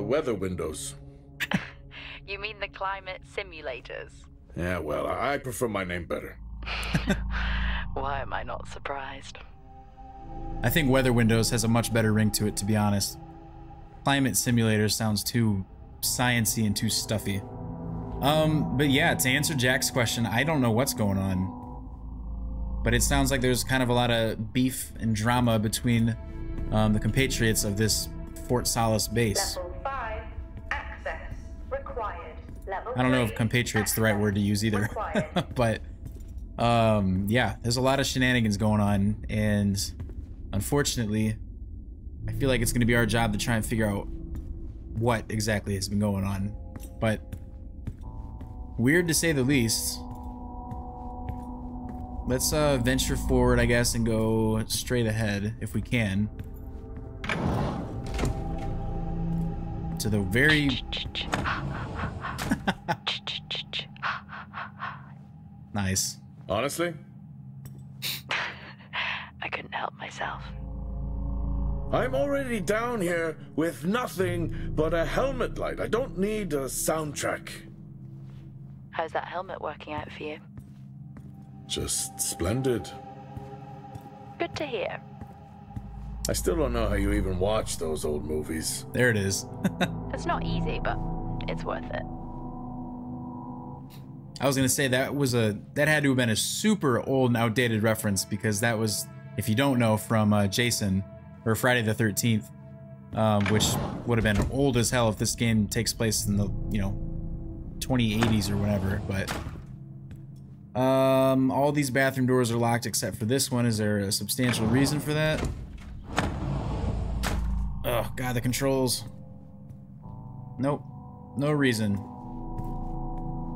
weather windows. You mean the climate simulators? Yeah, well, I prefer my name better. Why am I not surprised? I think Weather Windows has a much better ring to it, to be honest. Climate Simulator sounds too sciencey and too stuffy. But yeah, to answer Jack's question, I don't know what's going on. But it sounds like there's kind of a lot of beef and drama between the compatriots of this Fort Solis base. Level 5, access required. Level I don't know if 3, compatriot's the right word to use either. But yeah, there's a lot of shenanigans going on, and unfortunately, I feel like it's going to be our job to try and figure out what exactly has been going on. But weird to say the least. Let's venture forward, I guess, and go straight ahead if we can. To the very... Nice. Honestly? I couldn't help myself. I'm already down here with nothing but a helmet light. I don't need a soundtrack. How's that helmet working out for you? Just splendid. Good to hear. I still don't know how you even watch those old movies. There it is. It's not easy, but it's worth it. I was gonna say that had to have been a super old and outdated reference, because that was, if you don't know, from Jason or Friday the 13th, which would have been old as hell if this game takes place in the 2080s or whatever. But all these bathroom doors are locked except for this one. Is there a substantial reason for that? Oh god, the controls. Nope, no reason.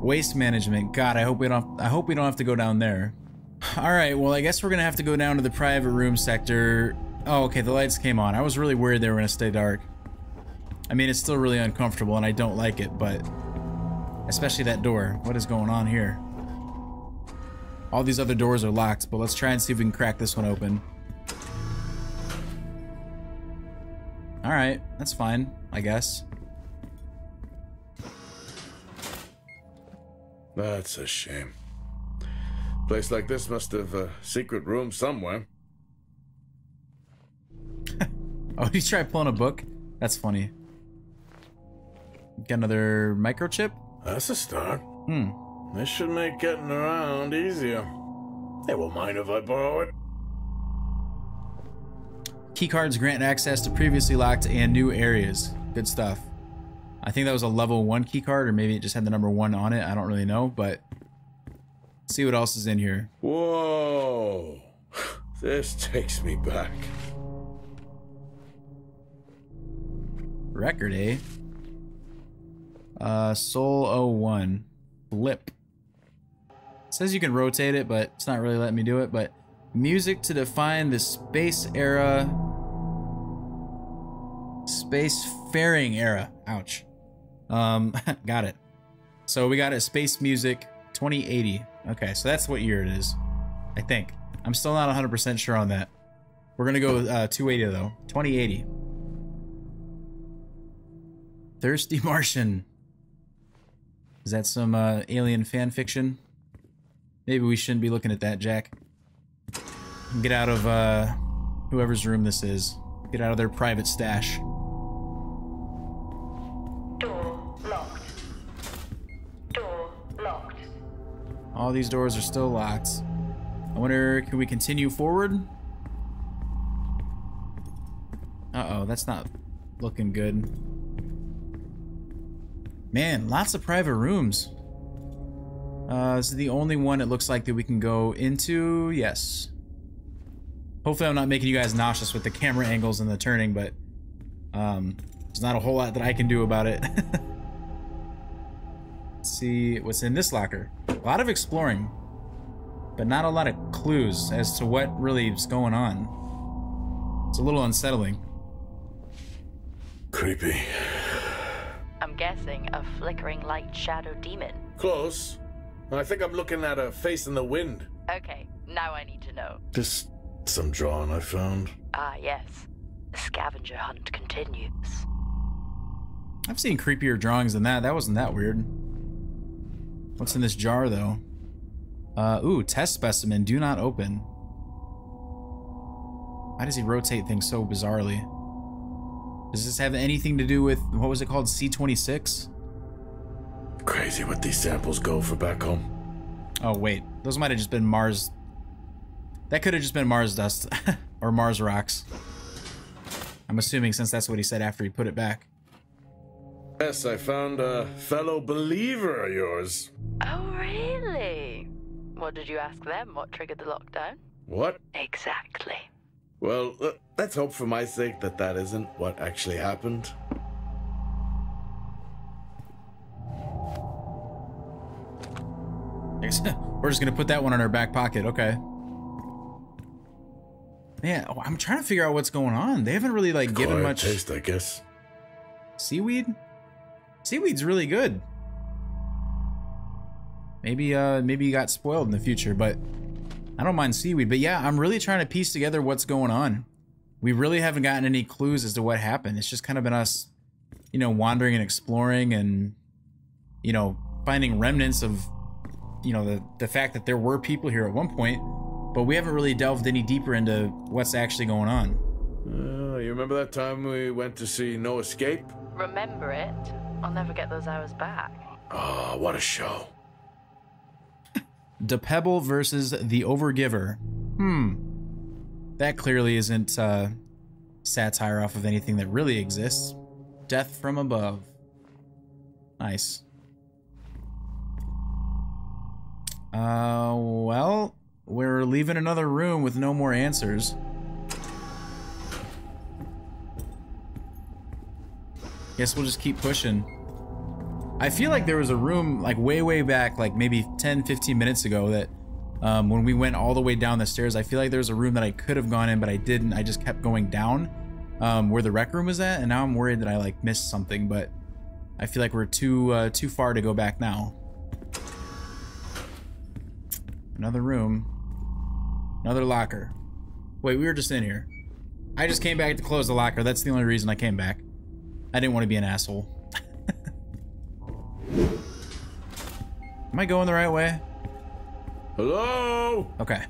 Waste management. God, I hope we don't have to go down there. All right, well, I guess we're gonna have to go down to the private room sector. Oh, okay, the lights came on. I was really worried they were gonna stay dark. I mean, it's still really uncomfortable and I don't like it, but especially that door. What is going on here? All these other doors are locked, but let's try and see if we can crack this one open. All right, that's fine, I guess. That's a shame. Place like this must have a secret room somewhere. Oh, you tried pulling a book? That's funny. Got another microchip? That's a start. Hmm. This should make getting around easier. They won't mind if I borrow it. Keycards grant access to previously locked and new areas. Good stuff. I think that was a level 1 keycard, or maybe it just had the number 1 on it. I don't really know, but let's see what else is in here. Whoa. This takes me back. Record, eh? Soul 01. Flip. It says you can rotate it, but it's not really letting me do it. But music to define the space era. Spacefaring era. Ouch. Got it. So we got it. Space music 2080. Okay, so that's what year it is. I think. I'm still not 100% sure on that. We're gonna go with 280 though. 2080. Thirsty Martian. Is that some alien fan fiction? Maybe we shouldn't be looking at that, Jack. Get out of whoever's room this is. Get out of their private stash. Door locked. Door locked. All these doors are still locked. I wonder, can we continue forward? Uh-oh, that's not looking good. Man, lots of private rooms. This is the only one it looks like that we can go into. Yes. Hopefully I'm not making you guys nauseous with the camera angles and the turning, but there's not a whole lot that I can do about it. Let's see what's in this locker. A lot of exploring, but not a lot of clues as to what really is going on. It's a little unsettling. Creepy. I'm guessing a flickering light shadow demon. Close. I think I'm looking at a face in the wind. Okay, now I need to know. Just some drawing I found. Ah, yes. The scavenger hunt continues. I've seen creepier drawings than that. That wasn't that weird. What's in this jar, though? Ooh, test specimen. Do not open. Why does he rotate things so bizarrely? Does this have anything to do with, what was it called, C26? Crazy what these samples go for back home. Oh, wait. Those might have just been Mars. That could have just been Mars dust. Or Mars rocks. I'm assuming, since that's what he said after he put it back. Yes, I found a fellow believer of yours. Oh, really? What did you ask them? What triggered the lockdown? What? Exactly. Well, let's hope for my sake that that isn't what actually happened. We're just gonna put that one in our back pocket, okay. Man, I'm trying to figure out what's going on. They haven't really, like, given much taste, I guess. Seaweed? Seaweed's really good. Maybe you got spoiled in the future, but I don't mind seaweed. But yeah, I'm really trying to piece together what's going on. We really haven't gotten any clues as to what happened. It's just kind of been us, you know, wandering and exploring and, you know, finding remnants of, you know, the fact that there were people here at one point, but we haven't really delved any deeper into what's actually going on. You remember that time we went to see No Escape? Remember it? I'll never get those hours back. Oh, what a show. The Pebble versus the Overgiver. That clearly isn't satire off of anything that really exists. Death from above. Nice. Well, we're leaving another room with no more answers. Guess we'll just keep pushing. I feel like there was a room, like, way back, like, maybe 10-15 minutes ago that, when we went all the way down the stairs, I feel like there was a room that I could have gone in, but I didn't. I just kept going down, where the rec room was at, and now I'm worried that I, like, missed something, but I feel like we're too far to go back now. Another room. Another locker. Wait, we were just in here. I just came back to close the locker. That's the only reason I came back. I didn't want to be an asshole. Am I going the right way? Hello? Okay.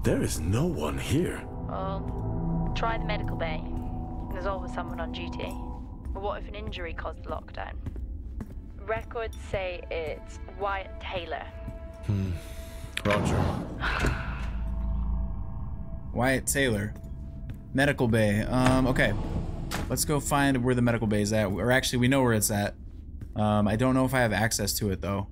There is no one here. Well, try the medical bay. There's always someone on duty. But what if an injury caused the lockdown? Records say it's Wyatt Taylor. Roger. Wyatt Taylor. Medical bay. Okay. Let's go find where the medical bay is at. Or actually, we know where it's at. I don't know if I have access to it, though.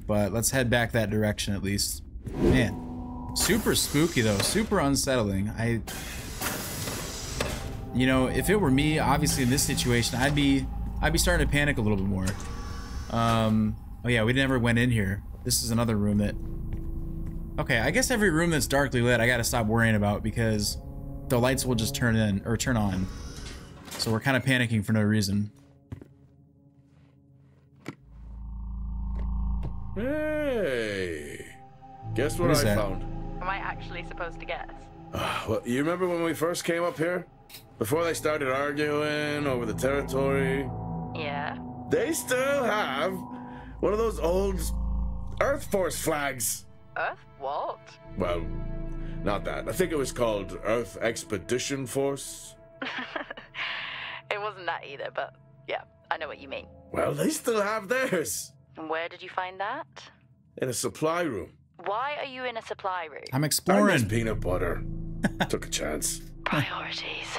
But let's head back that direction, at least. Man. Super spooky, though. Super unsettling. You know, if it were me, obviously, in this situation, I'd be starting to panic a little bit more. Oh yeah, we never went in here. This is another room that... Okay, I guess every room that's darkly lit, I gotta stop worrying about because the lights will just turn on. So we're kind of panicking for no reason. Hey! Guess what What is I that? found? Am I actually supposed to guess? Well, you remember when we first came up here? Before they started arguing over the territory, Yeah. they still have one of those old Earth Force flags. Earth what? Well, not that. I think it was called Earth Expedition Force. It wasn't that either, but yeah, I know what you mean. Well, they still have theirs. And where did you find that? In a supply room. Why are you in a supply room? I'm I miss exploring. peanut butter. Took a chance. Priorities.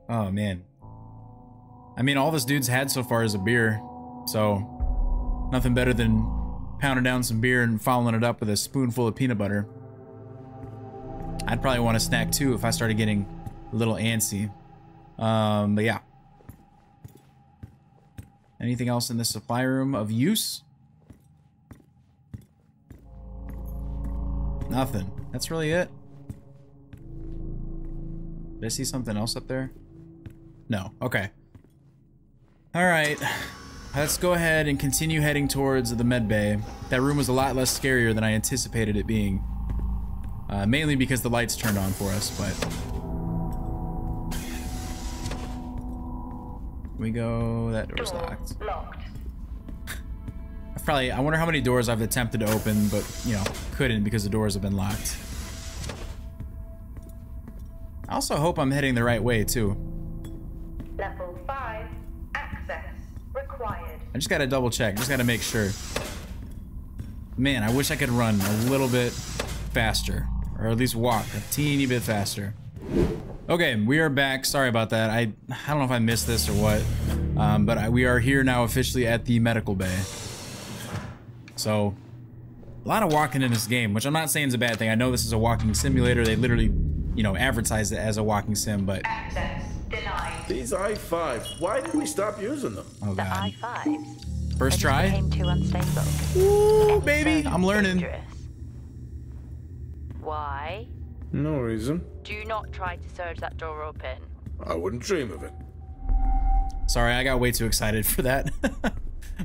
Oh, man. I mean, all this dude's had so far is a beer. So, nothing better than pounding down some beer and following it up with a spoonful of peanut butter. I'd probably want a snack too if I started getting a little antsy. But yeah. Anything else in the supply room of use? Nothing. That's really it. Did I see something else up there? No. Okay. Alright. Let's go ahead and continue heading towards the med bay. That room was a lot less scarier than I anticipated it being. Mainly because the lights turned on for us, but... We go... That door's locked. Locked. I wonder how many doors I've attempted to open, but, you know, couldn't because the doors have been locked. I also hope I'm heading the right way, too. Level 5. Access required. I just gotta double check, just gotta make sure. Man, I wish I could run a little bit faster, or at least walk a teeny bit faster. Okay, we are back. Sorry about that. I don't know if I missed this or what, but we are here now officially at the medical bay. So, a lot of walking in this game, which I'm not saying is a bad thing. I know this is a walking simulator. They literally, you know, advertise it as a walking sim, but... Access denied. These I-5s, why did we stop using them? Oh, The God. I-5s. First They try? became too unstable. Ooh, Any baby, further I'm learning. dangerous? Why? No reason. Do not try to surge that door open. I wouldn't dream of it. Sorry, I got way too excited for that.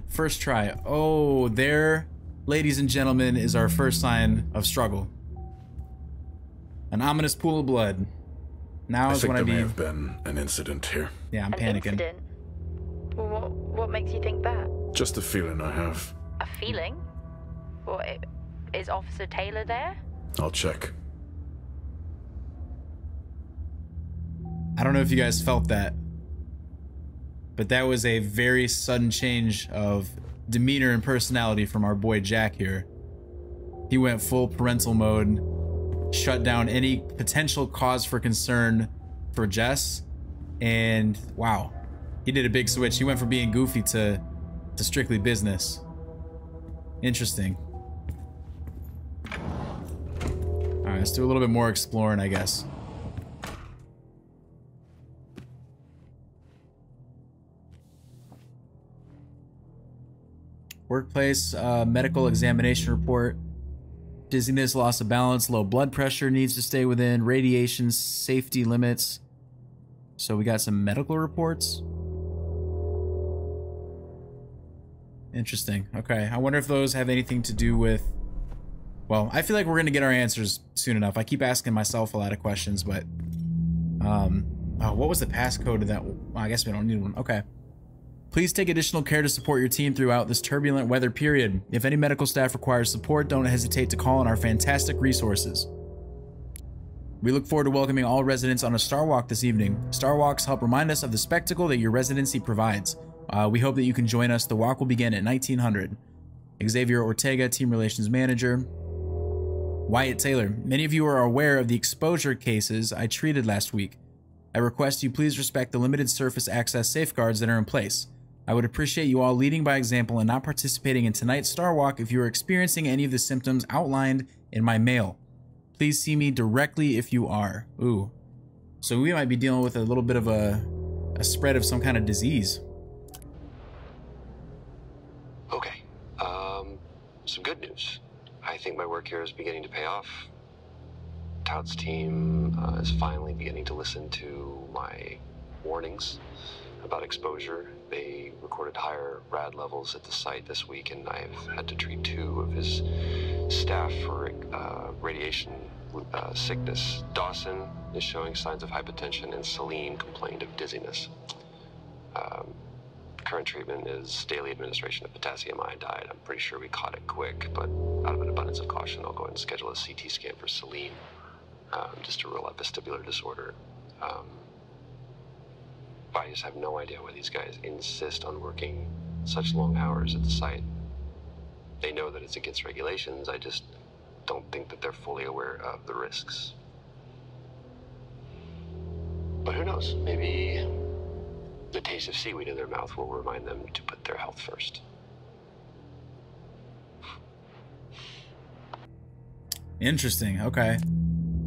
First try. Oh, there, ladies and gentlemen, is our first sign of struggle. An ominous pool of blood. Now I is think when there I may be... have been an incident here. Yeah, I'm An panicking. incident? What makes you think that? Just a feeling I have. A feeling? Is Officer Taylor there? I'll check. I don't know if you guys felt that, but that was a very sudden change of demeanor and personality from our boy Jack here. He went full parental mode, shut down any potential cause for concern for Jess, and wow, he did a big switch. He went from being goofy to strictly business. Interesting. All right, let's do a little bit more exploring, I guess. Workplace medical examination report. Dizziness, loss of balance, low blood pressure, needs to stay within radiation safety limits. So we got some medical reports. Interesting. Okay, I wonder if those have anything to do with... Well, I feel like we're going to get our answers soon enough. I keep asking myself a lot of questions, but... Oh, what was the passcode to that? Well, I guess we don't need one. Okay. Please take additional care to support your team throughout this turbulent weather period. If any medical staff requires support, don't hesitate to call on our fantastic resources. We look forward to welcoming all residents on a Star Walk this evening. Star Walks help remind us of the spectacle that your residency provides. We hope that you can join us. The walk will begin at 1900. Xavier Ortega, Team Relations Manager. Wyatt Taylor. Many of you are aware of the exposure cases I treated last week. I request you please respect the limited surface access safeguards that are in place. I would appreciate you all leading by example and not participating in tonight's Star Walk if you are experiencing any of the symptoms outlined in my mail. Please see me directly if you are. Ooh. So we might be dealing with a little bit of a spread of some kind of disease. Okay. Some good news. I think my work here is beginning to pay off. Todd's team is finally beginning to listen to my warnings about exposure. They recorded higher rad levels at the site this week, and I've had to treat 2 of his staff for radiation sickness. Dawson is showing signs of hypotension, and Celine complained of dizziness. Current treatment is daily administration of potassium iodide. I'm pretty sure we caught it quick, but out of an abundance of caution, I'll go ahead and schedule a CT scan for Celine, just to rule out vestibular disorder. I just have no idea why these guys insist on working such long hours at the site. They know that it's against regulations. I just don't think that they're fully aware of the risks. But who knows? Maybe the taste of seaweed in their mouth will remind them to put their health first. Interesting. Okay.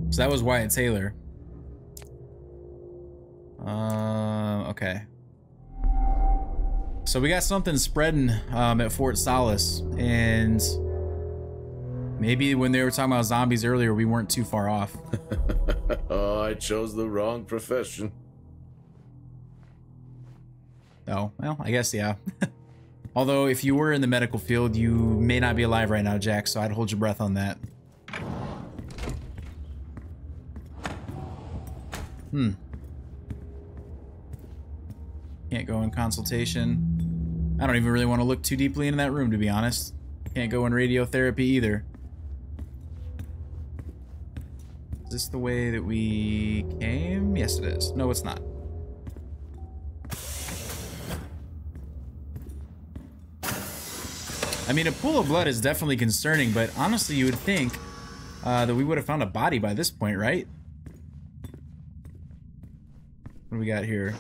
So that was Wyatt Taylor. Okay. So we got something spreading at Fort Solis, and maybe when they were talking about zombies earlier, we weren't too far off. Oh, I chose the wrong profession. Oh, well, I guess, yeah. Although, if you were in the medical field, you may not be alive right now, Jack, so I'd hold your breath on that. Can't go in consultation. I don't even really want to look too deeply into that room, to be honest. Can't go in radiotherapy either. Is this the way that we came? Yes, it is. No, it's not. I mean, a pool of blood is definitely concerning, but honestly, you would think that we would have found a body by this point, right? What do we got here?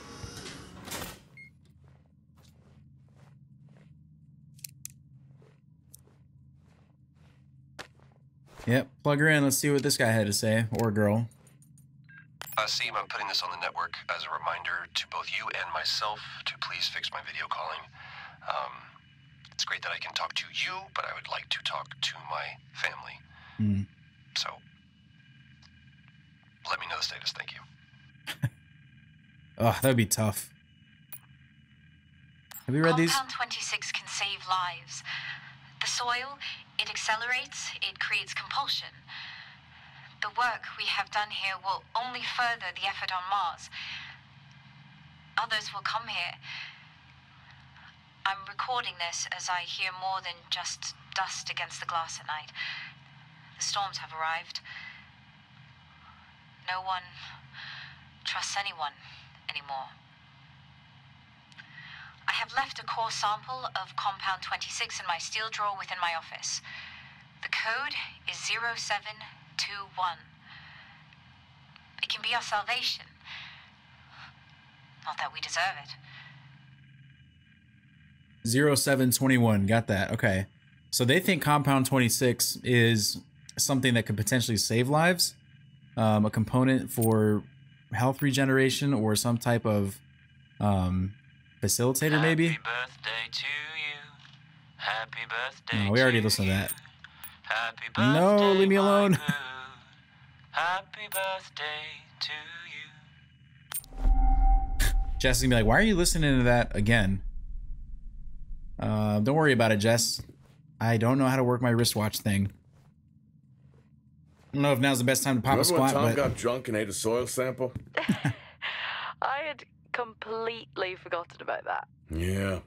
Yep, plug her in. Let's see what this guy had to say, or girl. Seem, I'm putting this on the network as a reminder to both you and myself to please fix my video calling. It's great that I can talk to you, but I would like to talk to my family. So, let me know the status. Thank you. Oh, that would be tough. Have you read these? Compound 26 can save lives. The soil, it accelerates, it creates compulsion. The work we have done here will only further the effort on Mars. Others will come here. I'm recording this as I hear more than just dust against the glass at night. The storms have arrived. No one trusts anyone anymore. I have left a core sample of Compound 26 in my steel drawer within my office. The code is 0721. It can be our salvation. Not that we deserve it. 0721, got that. Okay. So they think Compound 26 is something that could potentially save lives, a component for health regeneration or some type of facilitator, maybe? Happy birthday to you. Happy birthday. No, we already listened to that. Happy birthday. No, leave me alone. My boo. Happy birthday to you. Jess is gonna be like, why are you listening to that again? Don't worry about it, Jess. I don't know how to work my wristwatch thing. I don't know if now's the best time to pop a squat, Remember when Tom but... got drunk and ate a soil sample? I had completely forgotten about that. Yeah.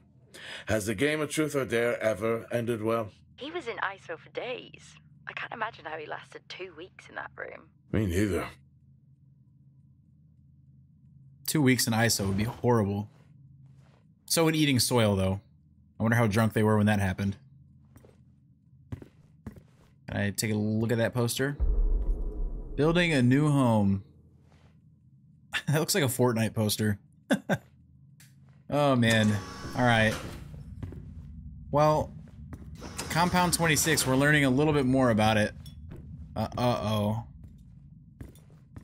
Has the game of truth or dare ever ended well? He was in ISO for days. I can't imagine how he lasted 2 weeks in that room. Me neither. 2 weeks in ISO would be horrible. So would eating soil, though. I wonder how drunk they were when that happened. Can I take a look at that poster? Building a new home. That looks like a Fortnite poster. Oh, man. Alright. Well, Compound 26, we're learning a little bit more about it. Uh-oh.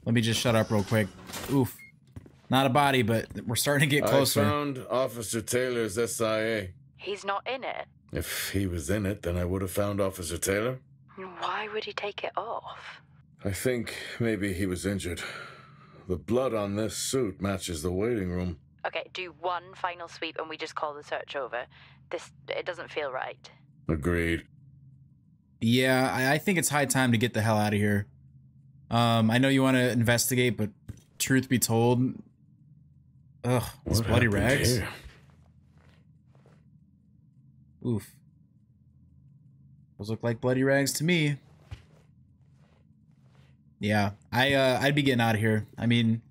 Let me just shut up real quick. Oof. Not a body, but we're starting to get closer. I found Officer Taylor's SIA. He's not in it. If he was in it, then I would have found Officer Taylor. Why would he take it off? I think maybe he was injured. The blood on this suit matches the waiting room. Okay, do one final sweep and we just call the search over. It doesn't feel right. Agreed. Yeah, I think it's high time to get the hell out of here. I know you want to investigate, but truth be told, ugh, these bloody rags. Here? Oof. Those look like bloody rags to me. Yeah, I'd be getting out of here. I mean,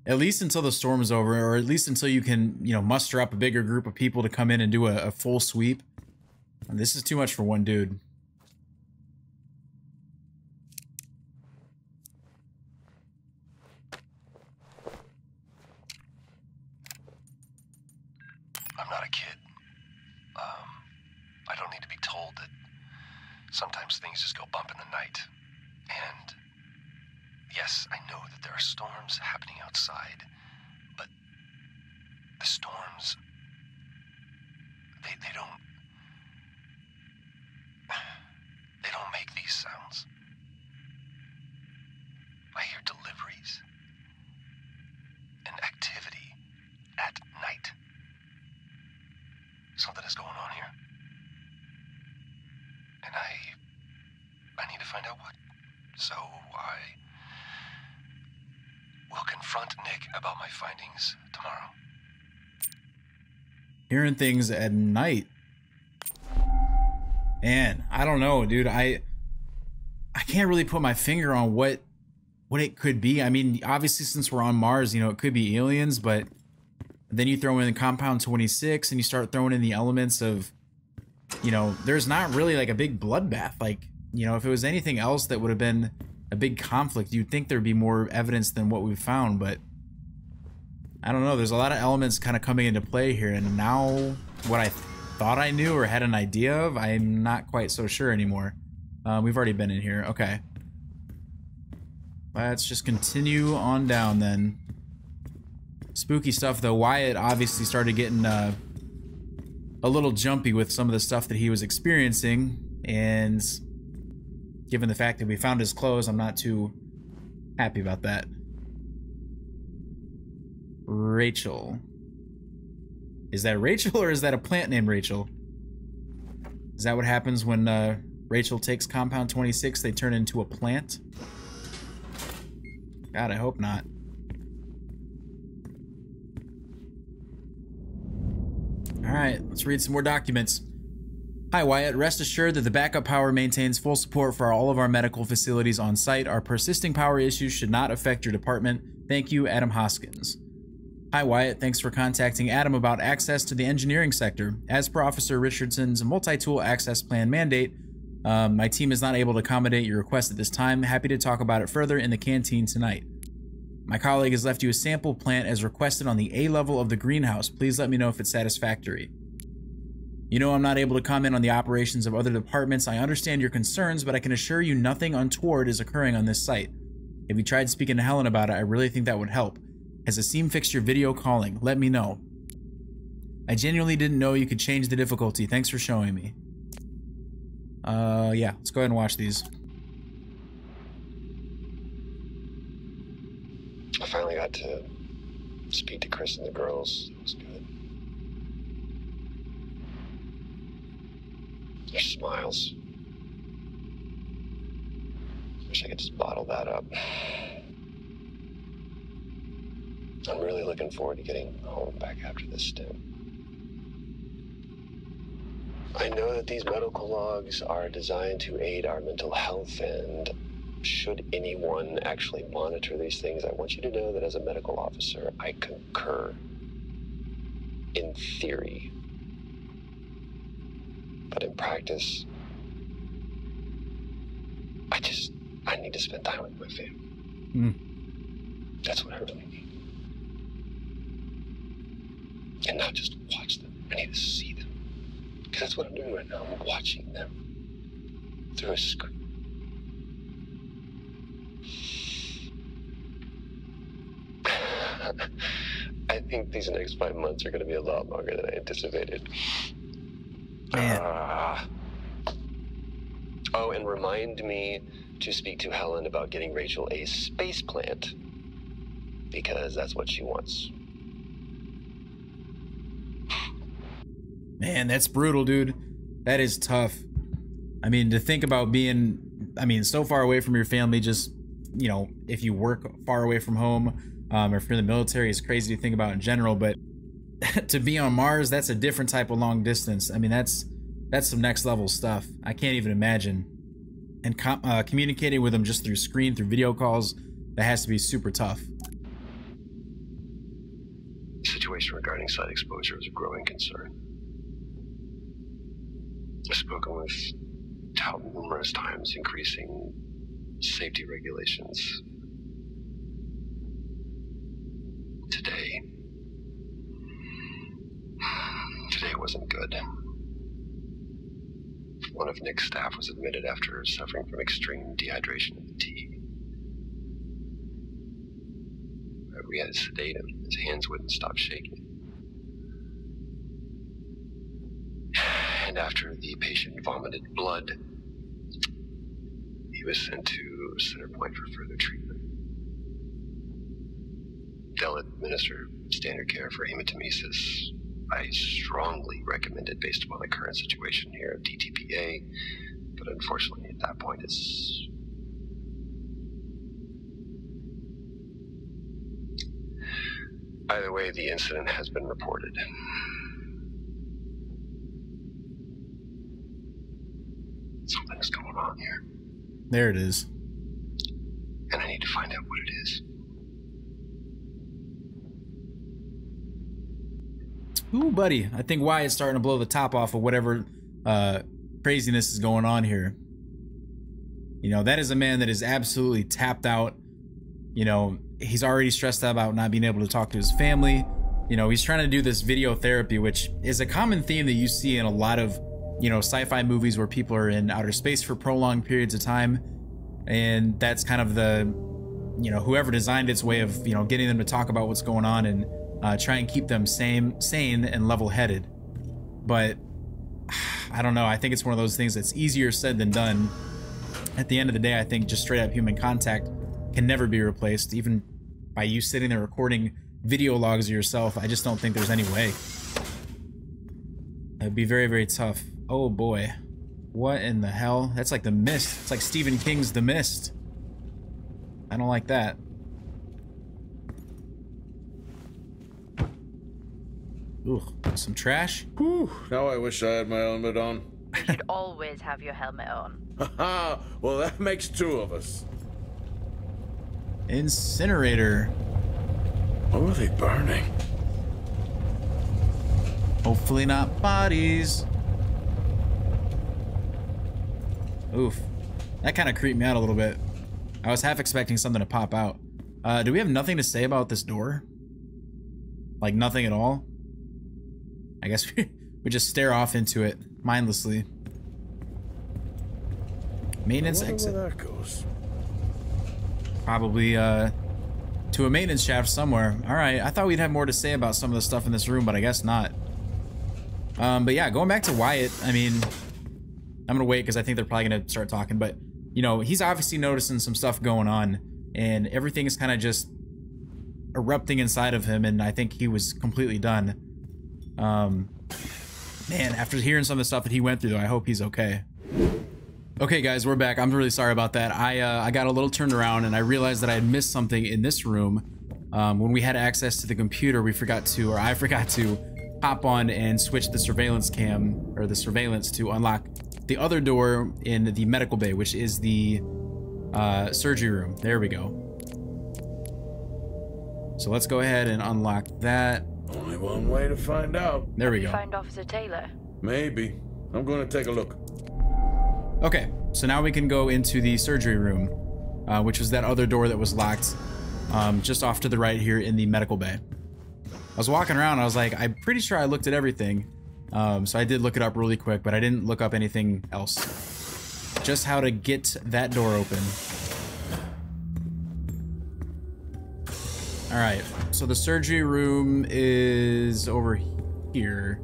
at least until the storm is over, or at least until you can, you know, muster up a bigger group of people to come in and do a full sweep. And this is too much for one dude. I'm not a kid. I don't need to be told that sometimes things just go bump in the night. And yes, I know that there are storms happening outside, but the storms, they don't make these sounds. I hear deliveries and activity at night. Something is going on here. And I need to find out what. So I will confront Nick about my findings tomorrow. Hearing things at night. Man, I don't know, dude. I can't really put my finger on what it could be. I mean, obviously, since we're on Mars, you know, it could be aliens, but then you throw in Compound 26 and you start throwing in the elements of, you know, there's not really like a big bloodbath. Like, you know, if it was anything else that would have been a big conflict, you'd think there'd be more evidence than what we've found, but I don't know. There's a lot of elements kind of coming into play here, and now what I thought I knew or had an idea of, I'm not quite so sure anymore. We've already been in here. Okay. Let's just continue on down then. Spooky stuff, though. Wyatt obviously started getting a little jumpy with some of the stuff that he was experiencing, and given the fact that we found his clothes, I'm not too happy about that. Rachel. Is that Rachel, or is that a plant named Rachel? Is that what happens when Rachel takes Compound 26? They turn into a plant? God, I hope not. Alright, let's read some more documents. Hi Wyatt, rest assured that the backup power maintains full support for all of our medical facilities on site. Our persisting power issues should not affect your department. Thank you, Adam Hoskins. Hi Wyatt, thanks for contacting Adam about access to the engineering sector. As per Officer Richardson's multi-tool access plan mandate, my team is not able to accommodate your request at this time. Happy to talk about it further in the canteen tonight. My colleague has left you a sample plant as requested on the A level of the greenhouse. Please let me know if it's satisfactory. You know I'm not able to comment on the operations of other departments. I understand your concerns, but I can assure you nothing untoward is occurring on this site. If you tried speaking to Helen about it, I really think that would help. Has a seam fixture video calling? Let me know. I genuinely didn't know you could change the difficulty. Thanks for showing me. Yeah, let's go ahead and watch these. I finally got to speak to Chris and the girls. It was good. Their smiles. Wish I could just bottle that up. I'm really looking forward to getting home back after this stint. I know that these medical logs are designed to aid our mental health, and should anyone actually monitor these things, I want you to know that as a medical officer, I concur. In theory. But in practice, I need to spend time with my family. That's what I really need. And not just watch them. I need to see them. Because that's what I'm doing right now. I'm watching them through a screen. I think these next 5 months are going to be a lot longer than I anticipated. Oh, and remind me to speak to Helen about getting Rachel a space plant, because that's what she wants. Man, that's brutal, dude. That is tough. I mean, to think about being, I mean, so far away from your family, just, you know, if you work far away from home, or if you're in the military, is crazy to think about in general, but to be on Mars, that's a different type of long distance. I mean, that's some next level stuff. I can't even imagine. And communicating with them just through screen, through video calls, that has to be super tough. The situation regarding site exposure is a growing concern. I've spoken with Tout numerous times, increasing safety regulations. Today wasn't good. One of Nick's staff was admitted after suffering from extreme dehydration and fatigue. We had to sedate him. His hands wouldn't stop shaking. And after the patient vomited blood, he was sent to Center Point for further treatment. They'll administer standard care for hematemesis. I strongly recommend it based upon the current situation here of DTPA, but unfortunately at that point it's... Either way, the incident has been reported. Something's going on here. There it is. And I need to find out what it is. Ooh, buddy. I think Wyatt's starting to blow the top off of whatever craziness is going on here. You know, that is a man that is absolutely tapped out. You know, he's already stressed out about not being able to talk to his family. You know, he's trying to do this video therapy, which is a common theme that you see in a lot of, you know, sci-fi movies where people are in outer space for prolonged periods of time. And that's kind of the, you know, whoever designed its way of, you know, getting them to talk about what's going on and try and keep them sane and level-headed. But I don't know. I think it's one of those things that's easier said than done. At the end of the day, I think just straight up human contact can never be replaced, even by you sitting there recording video logs of yourself. I just don't think there's any way. It'd be very, very tough. Oh boy. What in the hell? That's like The Mist. It's like Stephen King's The Mist. I don't like that. Ooh, some trash. Whew, now I wish I had my helmet on. You should always have your helmet on. Haha, well that makes two of us. Incinerator. What were they burning? Hopefully not bodies. Oof. That kind of creeped me out a little bit. I was half expecting something to pop out. Do we have nothing to say about this door? Like nothing at all? I guess we just stare off into it mindlessly. Maintenance exit. Where that goes. Probably to a maintenance shaft somewhere. All right, I thought we'd have more to say about some of the stuff in this room, but I guess not. But yeah, going back to Wyatt, I mean, I'm gonna wait because I think they're probably gonna start talking, but you know, he's obviously noticing some stuff going on and everything is kind of just erupting inside of him, and I think he was completely done. Man, after hearing some of the stuff that he went through though, I hope he's okay. Okay guys, we're back. I'm really sorry about that. I got a little turned around and I realized that I had missed something in this room. When we had access to the computer, I forgot to hop on and switch the surveillance cam, or the surveillance, to unlock the other door in the medical bay, which is the surgery room. There we go. So let's go ahead and unlock that. Only one way to find out. There we go. Find Officer Taylor. Maybe. I'm going to take a look. Okay, so now we can go into the surgery room, which was that other door that was locked just off to the right here in the medical bay. I was walking around, I was like, I'm pretty sure I looked at everything. So I did look it up really quick, but I didn't look up anything else. Just how to get that door open. All right, so the surgery room is over here.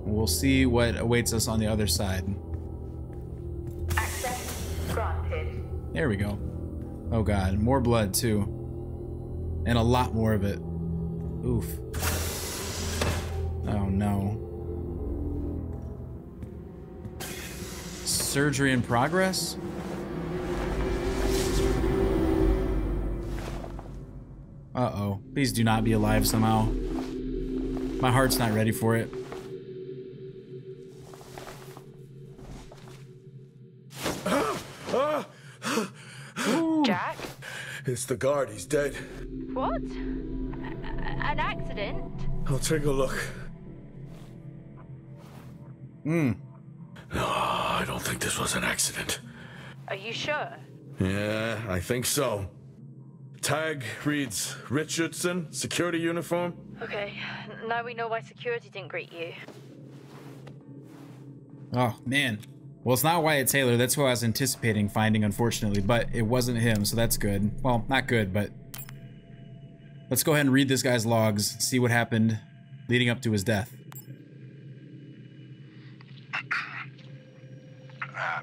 We'll see what awaits us on the other side. Access granted. There we go. Oh god, more blood too. And a lot more of it. Oof. Oh no. Surgery in progress? Uh-oh. Please do not be alive somehow. My heart's not ready for it. Jack? It's the guard. He's dead. What? An accident? I'll take a look. No, I don't think this was an accident. Are you sure? Yeah, I think so. Tag reads Richardson, security uniform. Okay, now we know why security didn't greet you. Oh, man. Well, it's not Wyatt Taylor. That's who I was anticipating finding, unfortunately. But it wasn't him, so that's good. Well, not good, but... Let's go ahead and read this guy's logs, see what happened leading up to his death.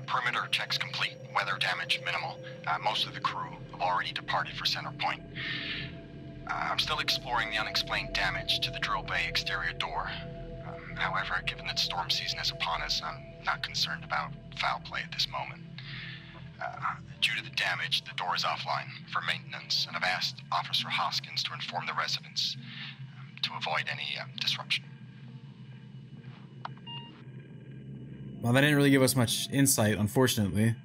Perimeter checks complete. Weather damage minimal. Most of the crew have already departed for Center Point. I'm still exploring the unexplained damage to the drill bay exterior door. However, given that storm season is upon us, I'm not concerned about foul play at this moment. Due to the damage, the door is offline for maintenance, and I've asked Officer Hoskins to inform the residents to avoid any disruption. Well, that didn't really give us much insight, unfortunately.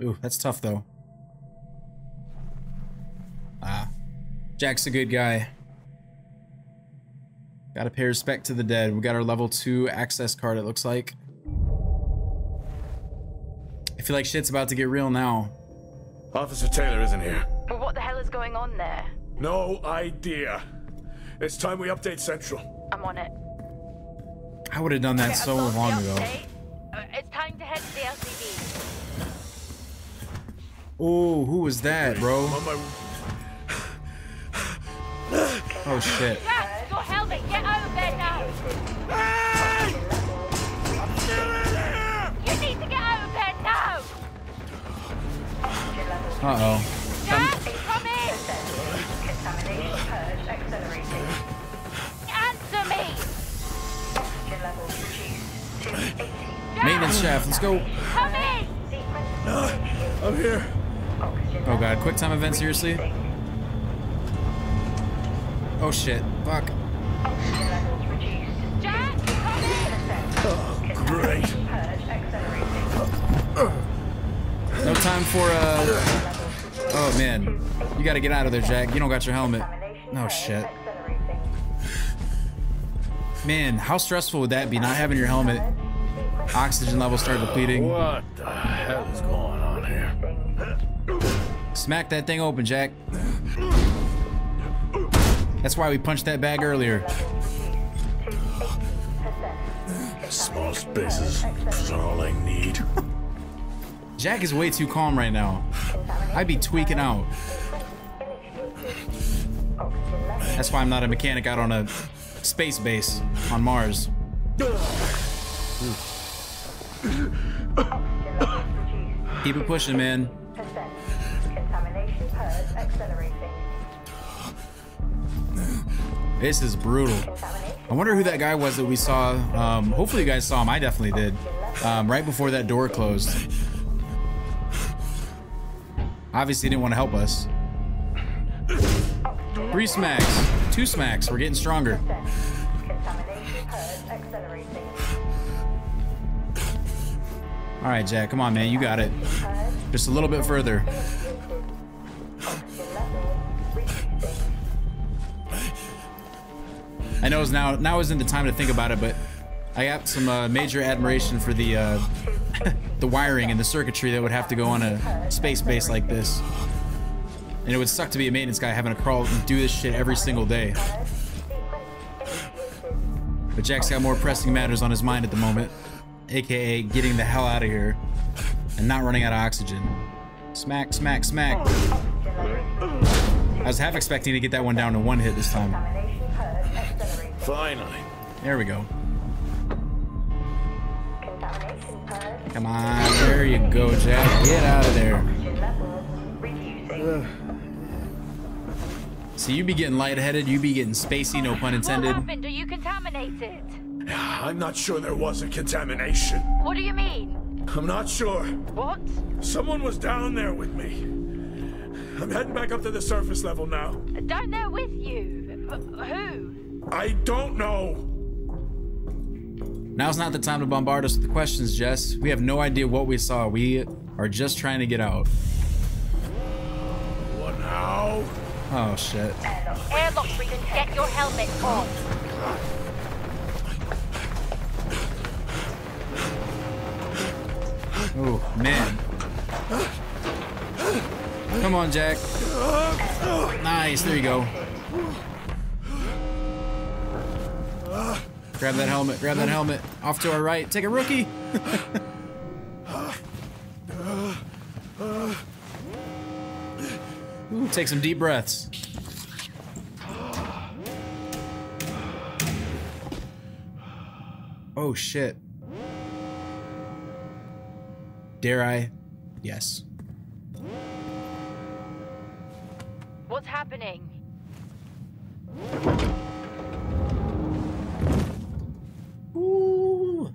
Ooh, that's tough, though. Jack's a good guy. Gotta pay respect to the dead. We got our level 2 access card, it looks like. I feel like shit's about to get real now. Officer Taylor isn't here. But what the hell is going on there? No idea. It's time we update Central. I'm on it. I would have done that so long ago. It's time to head to the LCD. Oh, who was that, bro? On my... Oh, shit. Jack, your helmet, get out of there now! You need to get out of there now! Uh-oh. Jack, come in! Contamination purge accelerating. Answer me! Oxygen levels reduced to 80. Maintenance shaft, let's go. Come in! I'm here. Oh god, quick time event, seriously? Oh shit, fuck. Oxygen levels reduced. Jack, come in! Oh, great. Purge accelerating. No time for, Oh man, you gotta get out of there, Jack. You don't got your helmet. No shit. Man, how stressful would that be, not having your helmet? Oxygen levels start depleting. What the hell is going on here? Smack that thing open, Jack. That's why we punched that bag earlier. Small spaces is all I need. Jack is way too calm right now. I'd be tweaking out. That's why I'm not a mechanic out on a space base on Mars. Keep it pushing, man. Contamination purge accelerating. This is brutal. I wonder who that guy was that we saw. Hopefully you guys saw him. I definitely did. Right before that door closed. Obviously he didn't want to help us. 3 smacks. 2 smacks. We're getting stronger. Contamination purge accelerating. All right, Jack. Come on, man. You got it. Just a little bit further. I know now isn't the time to think about it, but I got some major admiration for the the wiring and the circuitry that would have to go on a space base like this. And it would suck to be a maintenance guy having to crawl and do this shit every single day. But Jack's got more pressing matters on his mind at the moment, aka getting the hell out of here and not running out of oxygen. Smack, smack, smack. I was half expecting to get that one down to 1 hit this time. Finally. There we go. Come on, there you go, Jack. Get out of there. So you be getting lightheaded, you be getting spacey, no pun intended. What happened? Are you contaminated? I'm not sure there was a contamination. What do you mean? I'm not sure. What? Someone was down there with me. I'm heading back up to the surface level now. Down there with you? Who? I don't know. Now's not the time to bombard us with questions, Jess. We have no idea what we saw. We are just trying to get out. What now? Oh, shit. Airlock, Regan, get your helmet on. Oh, man. Come on, Jack. Nice, there you go. Grab that helmet, grab that helmet. Off to our right, take a rookie. Ooh, take some deep breaths. Oh shit. Dare I? Yes. What's happening? Ooh.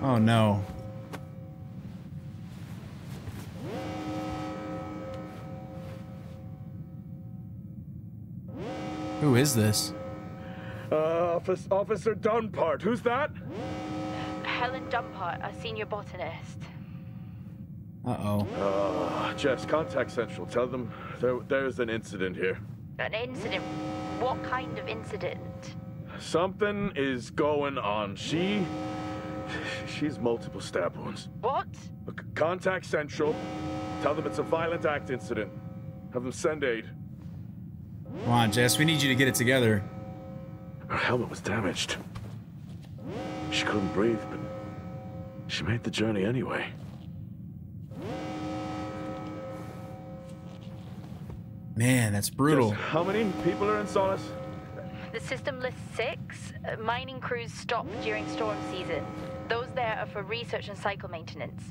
Oh no. Who is this? Officer Dunpart. Who's that? Helen Dunpart, a senior botanist. Uh-oh. Jess, contact Central. Tell them there's an incident here. An incident? What kind of incident? Something is going on. She's multiple stab wounds. What? Contact Central. Tell them it's a violent act incident. Have them send aid. Come on, Jess, we need you to get it together. Her helmet was damaged. She couldn't breathe, but she made the journey anyway. Man, that's brutal. Jess, how many people are in Solis? The system lists 6. Mining crews stop during storm season. Those there are for research and cycle maintenance.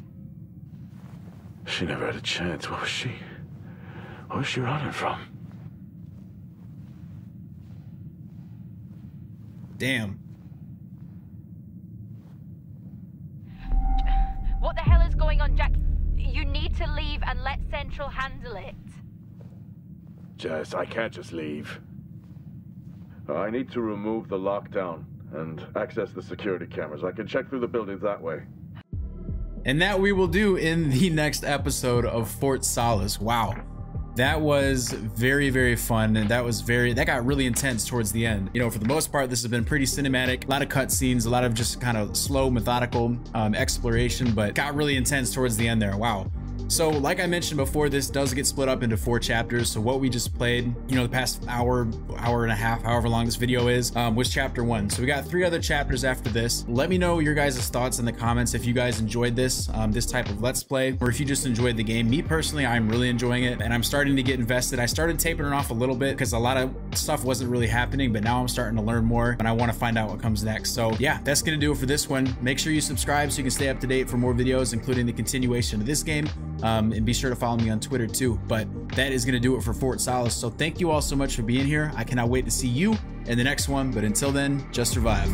She never had a chance. What was she running from? Damn. What the hell is going on, Jack? You need to leave and let Central handle it. Jess, I can't just leave. I need to remove the lockdown and access the security cameras. I can check through the buildings that way. And that we will do in the next episode of Fort Solis. Wow. That was very, very fun, and that got really intense towards the end. You know, for the most part, this has been pretty cinematic, a lot of cutscenes, a lot of just kind of slow, methodical exploration, but got really intense towards the end there. Wow. So like I mentioned before, this does get split up into 4 chapters. So what we just played, you know, the past hour and a half, however long this video is, was chapter 1. So we got 3 other chapters after this. Let me know your guys' thoughts in the comments if you guys enjoyed this type of Let's Play, or if you just enjoyed the game. Me personally, I'm really enjoying it, and I'm starting to get invested. I started tapering it off a little bit because a lot of stuff wasn't really happening, but now I'm starting to learn more, and I want to find out what comes next. So yeah, that's gonna do it for this one. Make sure you subscribe so you can stay up to date for more videos, including the continuation of this game. And be sure to follow me on Twitter too. But that is going to do it for Fort Solis. So thank you all so much for being here. I cannot wait to see you in the next one. But until then, just survive.